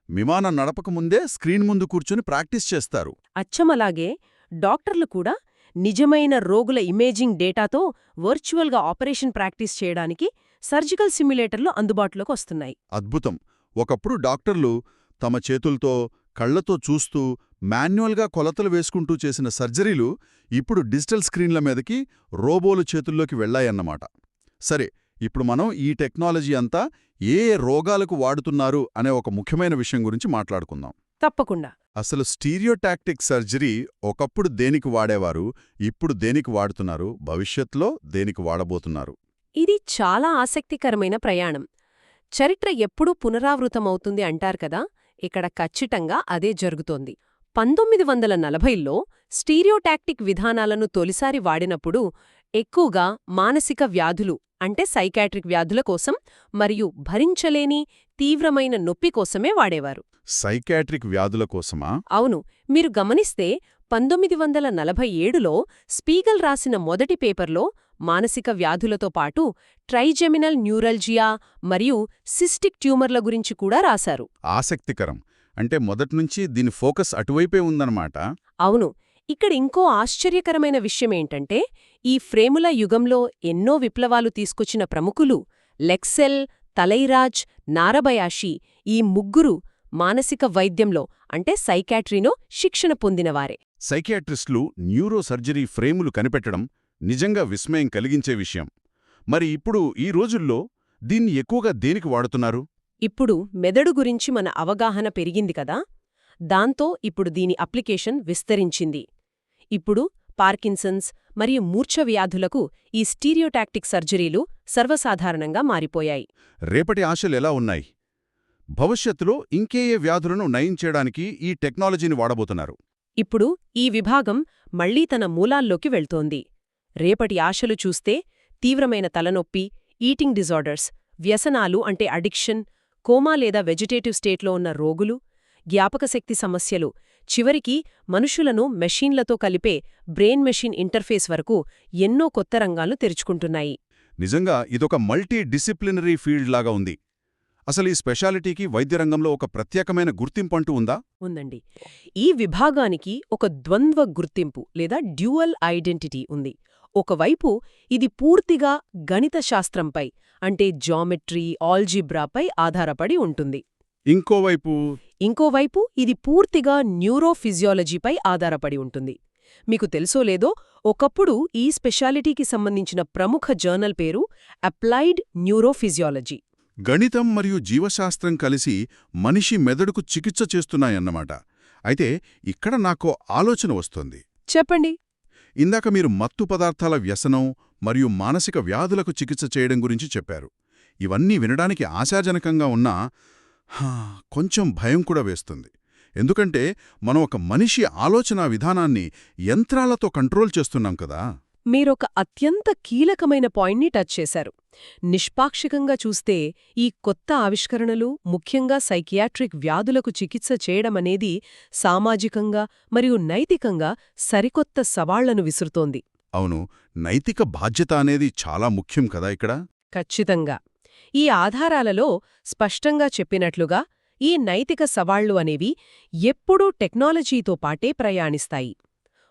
విమానం నడపకముందే స్క్రీన్ ముందు కూర్చుని ప్రాక్టీస్ చేస్తారు. అచ్చమలాగే డాక్టర్లు కూడా నిజమైన రోగుల ఇమేజింగ్ డేటాతో వర్చువల్గా ఆపరేషన్ ప్రాక్టీస్ చేయడానికి సర్జికల్ సిమ్యులేటర్లు అందుబాటులోకి వస్తున్నాయి. అద్భుతం. ఒకప్పుడు డాక్టర్లు తమ చేతులతో, కళ్లతో చూస్తూ మాన్యువల్గా కొలతలు వేసుకుంటూ చేసిన సర్జరీలు ఇప్పుడు డిజిటల్ స్క్రీన్ల మీదకి రోబోలు చేతుల్లోకి వెళ్లాయన్నమాట. సరే, ఇప్పుడు మనం ఈ టెక్నాలజీ అంతా ఏ రోగాలకు వాడుతున్నారు అనే ఒక ముఖ్యమైన విషయం గురించి మాట్లాడుకుందాం. తప్పకుండా. అసలు స్టీరియోటాక్టిక్ సర్జరీ ఒకప్పుడు దేనికి వాడేవారు, ఇప్పుడు దేనికి వాడుతున్నారు, భవిష్యత్తులో దేనికి వాడబోతున్నారు? ఇది చాలా ఆసక్తికరమైన ప్రయాణం. చరిత్ర ఎప్పుడూ పునరావృతమవుతుంది అంటారు కదా, ఇక్కడ ఖచ్చితంగా అదే జరుగుతోంది. 1940లో స్టీరియోటాక్టిక్ విధానాలను తొలిసారి వాడినప్పుడు ఎక్కువగా మానసిక వ్యాధులు అంటే సైకాట్రిక్ వ్యాధుల కోసం మరియు భరించలేని తీవ్రమైన నొప్పి కోసమే వాడేవారు. సైకాట్రిక్ వ్యాధుల కోసమా? అవును. మీరు గమనిస్తే 1947లో స్పీగల్ రాసిన మొదటి పేపర్లో మానసిక వ్యాధులతో పాటు ట్రైజెమినల్ న్యూరల్జియా మరియు సిస్టిక్ ట్యూమర్ల గురించి కూడా రాశారు. ఆసక్తికరం. అంటే మొదట్నుంచి దీని ఫోకస్ అటువైపే ఉందన్నమాట. అవును. ఇక్కడ ఇంకో ఆశ్చర్యకరమైన విషయమేంటంటే, ఈ ఫ్రేముల యుగంలో ఎన్నో విప్లవాలు తీసుకొచ్చిన ప్రముఖులు లెక్సెల్, తలైరాజ్, నారబయాషి ఈ ముగ్గురు మానసిక వైద్యంలో అంటే సైకాట్రీలో శిక్షణ పొందినవారే. సైకియాట్రిస్టులు న్యూరో సర్జరీ ఫ్రేములు కనిపెట్టడం నిజంగా విస్మయం కలిగించే విషయం. మరి ఇప్పుడు ఈ రోజుల్లో దీన్ని ఎక్కువగా దేనికి వాడుతున్నారు? ఇప్పుడు మెదడు గురించి మన అవగాహన పెరిగింది కదా, దాంతో ఇప్పుడు దీని అప్లికేషన్ విస్తరించింది. ఇప్పుడు పార్కిన్సన్స్ మరియు మూర్ఛ వ్యాధులకు ఈ స్టీరియోటాక్టిక్ సర్జరీలు సర్వసాధారణంగా మారిపోయాయి. రేపటి ఆశలెలా ఉన్నాయి? భవిష్యత్తులో ఇంకే ఏ వ్యాధులను నయం చేయడానికి ఈ టెక్నాలజీని వాడబోతున్నారు? ఇప్పుడు ఈ విభాగం మళ్లీ తన మూలాల్లోకి వెళ్తోంది. రేపటి ఆశలు చూస్తే తీవ్రమైన తలనొప్పి, ఈటింగ్ డిజార్డర్స్, వ్యసనాలు అంటే అడిక్షన్, కోమా లేదా వెజిటేటివ్ స్టేట్లో ఉన్న రోగులు, జ్ఞాపకశక్తి సమస్యలు, చివరికి మనుషులను మెషీన్లతో కలిపే బ్రెయిన్ మెషిన్ ఇంటర్ఫేస్ వరకు ఎన్నో కొత్త రంగాలు తెరుచుకుంటున్నాయి. నిజంగా ఇదొక మల్టీ డిసిప్లినరీ ఫీల్డ్ లాగా ఉంది. అసలు ఈ స్పెషాలిటీకి వైద్య రంగంలో ఒక ప్రత్యేకమైన గుర్తింపంటూ ఉందా? ఉందండి. ఈ విభాగానికి ఒక ద్వంద్వ గుర్తింపు లేదా డ్యూయల్ ఐడెంటిటీ ఉంది. ఒకవైపు ఇది పూర్తిగా గణిత శాస్త్రంపై అంటే జామెట్రీ, ఆల్జీబ్రాపై ఆధారపడి ఉంటుంది. ఇంకోవైపు ఇది పూర్తిగా న్యూరోఫిజియాలజీపై ఆధారపడి ఉంటుంది. మీకు తెలుసో లేదో, ఒకప్పుడు ఈ స్పెషాలిటీకి సంబంధించిన ప్రముఖ జర్నల్ పేరు అప్లైడ్ న్యూరోఫిజియాలజీ. గణితం మరియు జీవశాస్త్రం కలిసి మనిషి మెదడుకు చికిత్స చేస్తున్నాయన్నమాట. అయితే ఇక్కడ నాకో ఆలోచన వస్తోంది. చెప్పండి. ఇందాక మీరు మత్తు పదార్థాల వ్యసనం మరియు మానసిక వ్యాధులకు చికిత్స చేయడం గురించి చెప్పారు. ఇవన్నీ వినడానికి ఆశాజనకంగా ఉన్నా కొంచెం భయం కూడా వేస్తుంది. ఎందుకంటే మనం ఒక మనిషి ఆలోచనా విధానాన్ని యంత్రాలతో కంట్రోల్ చేస్తున్నాం కదా. మీరొక అత్యంత కీలకమైన పాయింట్ని టచ్ చేశారు. నిష్పాక్షికంగా చూస్తే ఈ కొత్త ఆవిష్కరణలు ముఖ్యంగా సైకియాట్రిక్ వ్యాధులకు చికిత్స చేయడమనేది సామాజికంగా మరియు నైతికంగా సరికొత్త సవాళ్లను విసురుతోంది. అవును, నైతిక బాధ్యత అనేది చాలా ముఖ్యం కదా ఇక్కడ. ఖచ్చితంగా. ఈ ఆధారాలలో స్పష్టంగా చెప్పినట్లుగా ఈ నైతిక సవాళ్లు అనేవి ఎప్పుడూ టెక్నాలజీతో పాటే ప్రయాణిస్తాయి.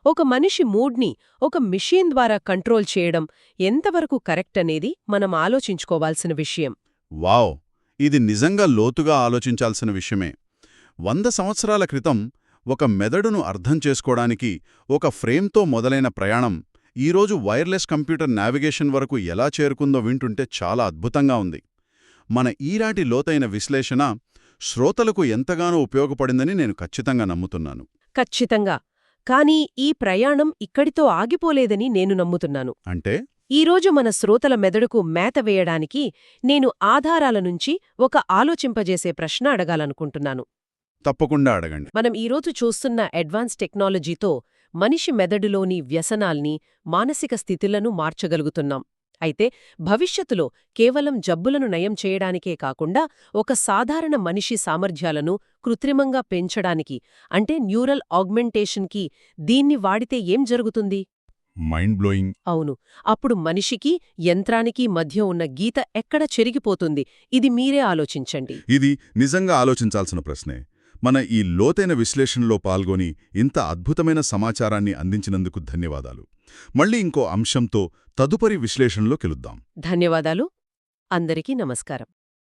ఒక మనిషి మూడ్ని ఒక మిషన్ ద్వారా కంట్రోల్ చేయడం ఎంతవరకు కరెక్ట్ అనేది మనం ఆలోచించుకోవాల్సిన విషయం. వావ్, ఇది నిజంగా లోతుగా ఆలోచించాల్సిన విషయమే. 100 సంవత్సరాల క్రితం ఒక మెదడును అర్థం చేసుకోవడానికి ఒక ఫ్రేమ్తో మొదలైన ప్రయాణం ఈరోజు వైర్లెస్ కంప్యూటర్ నావిగేషన్ వరకు ఎలా చేరుకుందో వింటుంటే చాలా అద్భుతంగా ఉంది. మన ఈనాటి లోతైన విశ్లేషణ శ్రోతలకు ఎంతగానో ఉపయోగపడిందని నేను ఖచ్చితంగా నమ్ముతున్నాను. ఖచ్చితంగా. కానీ ఈ ప్రయాణం ఇక్కడితో ఆగిపోలేదని నేను నమ్ముతున్నాను. అంటే ఈరోజు మన శ్రోతల మెదడుకు మేత వేయడానికి నేను ఆధారాల నుంచి ఒక ఆలోచింపజేసే ప్రశ్న అడగాలనుకుంటున్నాను. తప్పకుండా అడగండి. మనం ఈరోజు చూస్తున్న అడ్వాన్స్ టెక్నాలజీతో మనిషి మెదడులోని వ్యసనాల్ని, మానసిక స్థితులను మార్చగలుగుతున్నాం. అయితే భవిష్యత్తులో కేవలం జబ్బులను నయం చేయడానికే కాకుండా ఒక సాధారణ మనిషి సామర్థ్యాలను కృత్రిమంగా పెంచడానికి అంటే న్యూరల్ ఆగ్మెంటేషన్కి దీన్ని వాడితే ఏం జరుగుతుంది? Mind blowing. అవును. అప్పుడు మనిషికి, యంత్రానికి మధ్య ఉన్న గీత ఎక్కడ చెరిగిపోతుంది? ఇది మీరే ఆలోచించండి. ఇది నిజంగా ఆలోచించాల్సిన ప్రశ్నే. మన ఈ లోతైన విశ్లేషణలో పాల్గొని ఇంత అద్భుతమైన సమాచారాన్ని అందించినందుకు ధన్యవాదాలు. మళ్ళీ ఇంకో అంశంతో తదుపరి విశ్లేషణలో కలుద్దాం. ధన్యవాదాలు. అందరికీ నమస్కారం.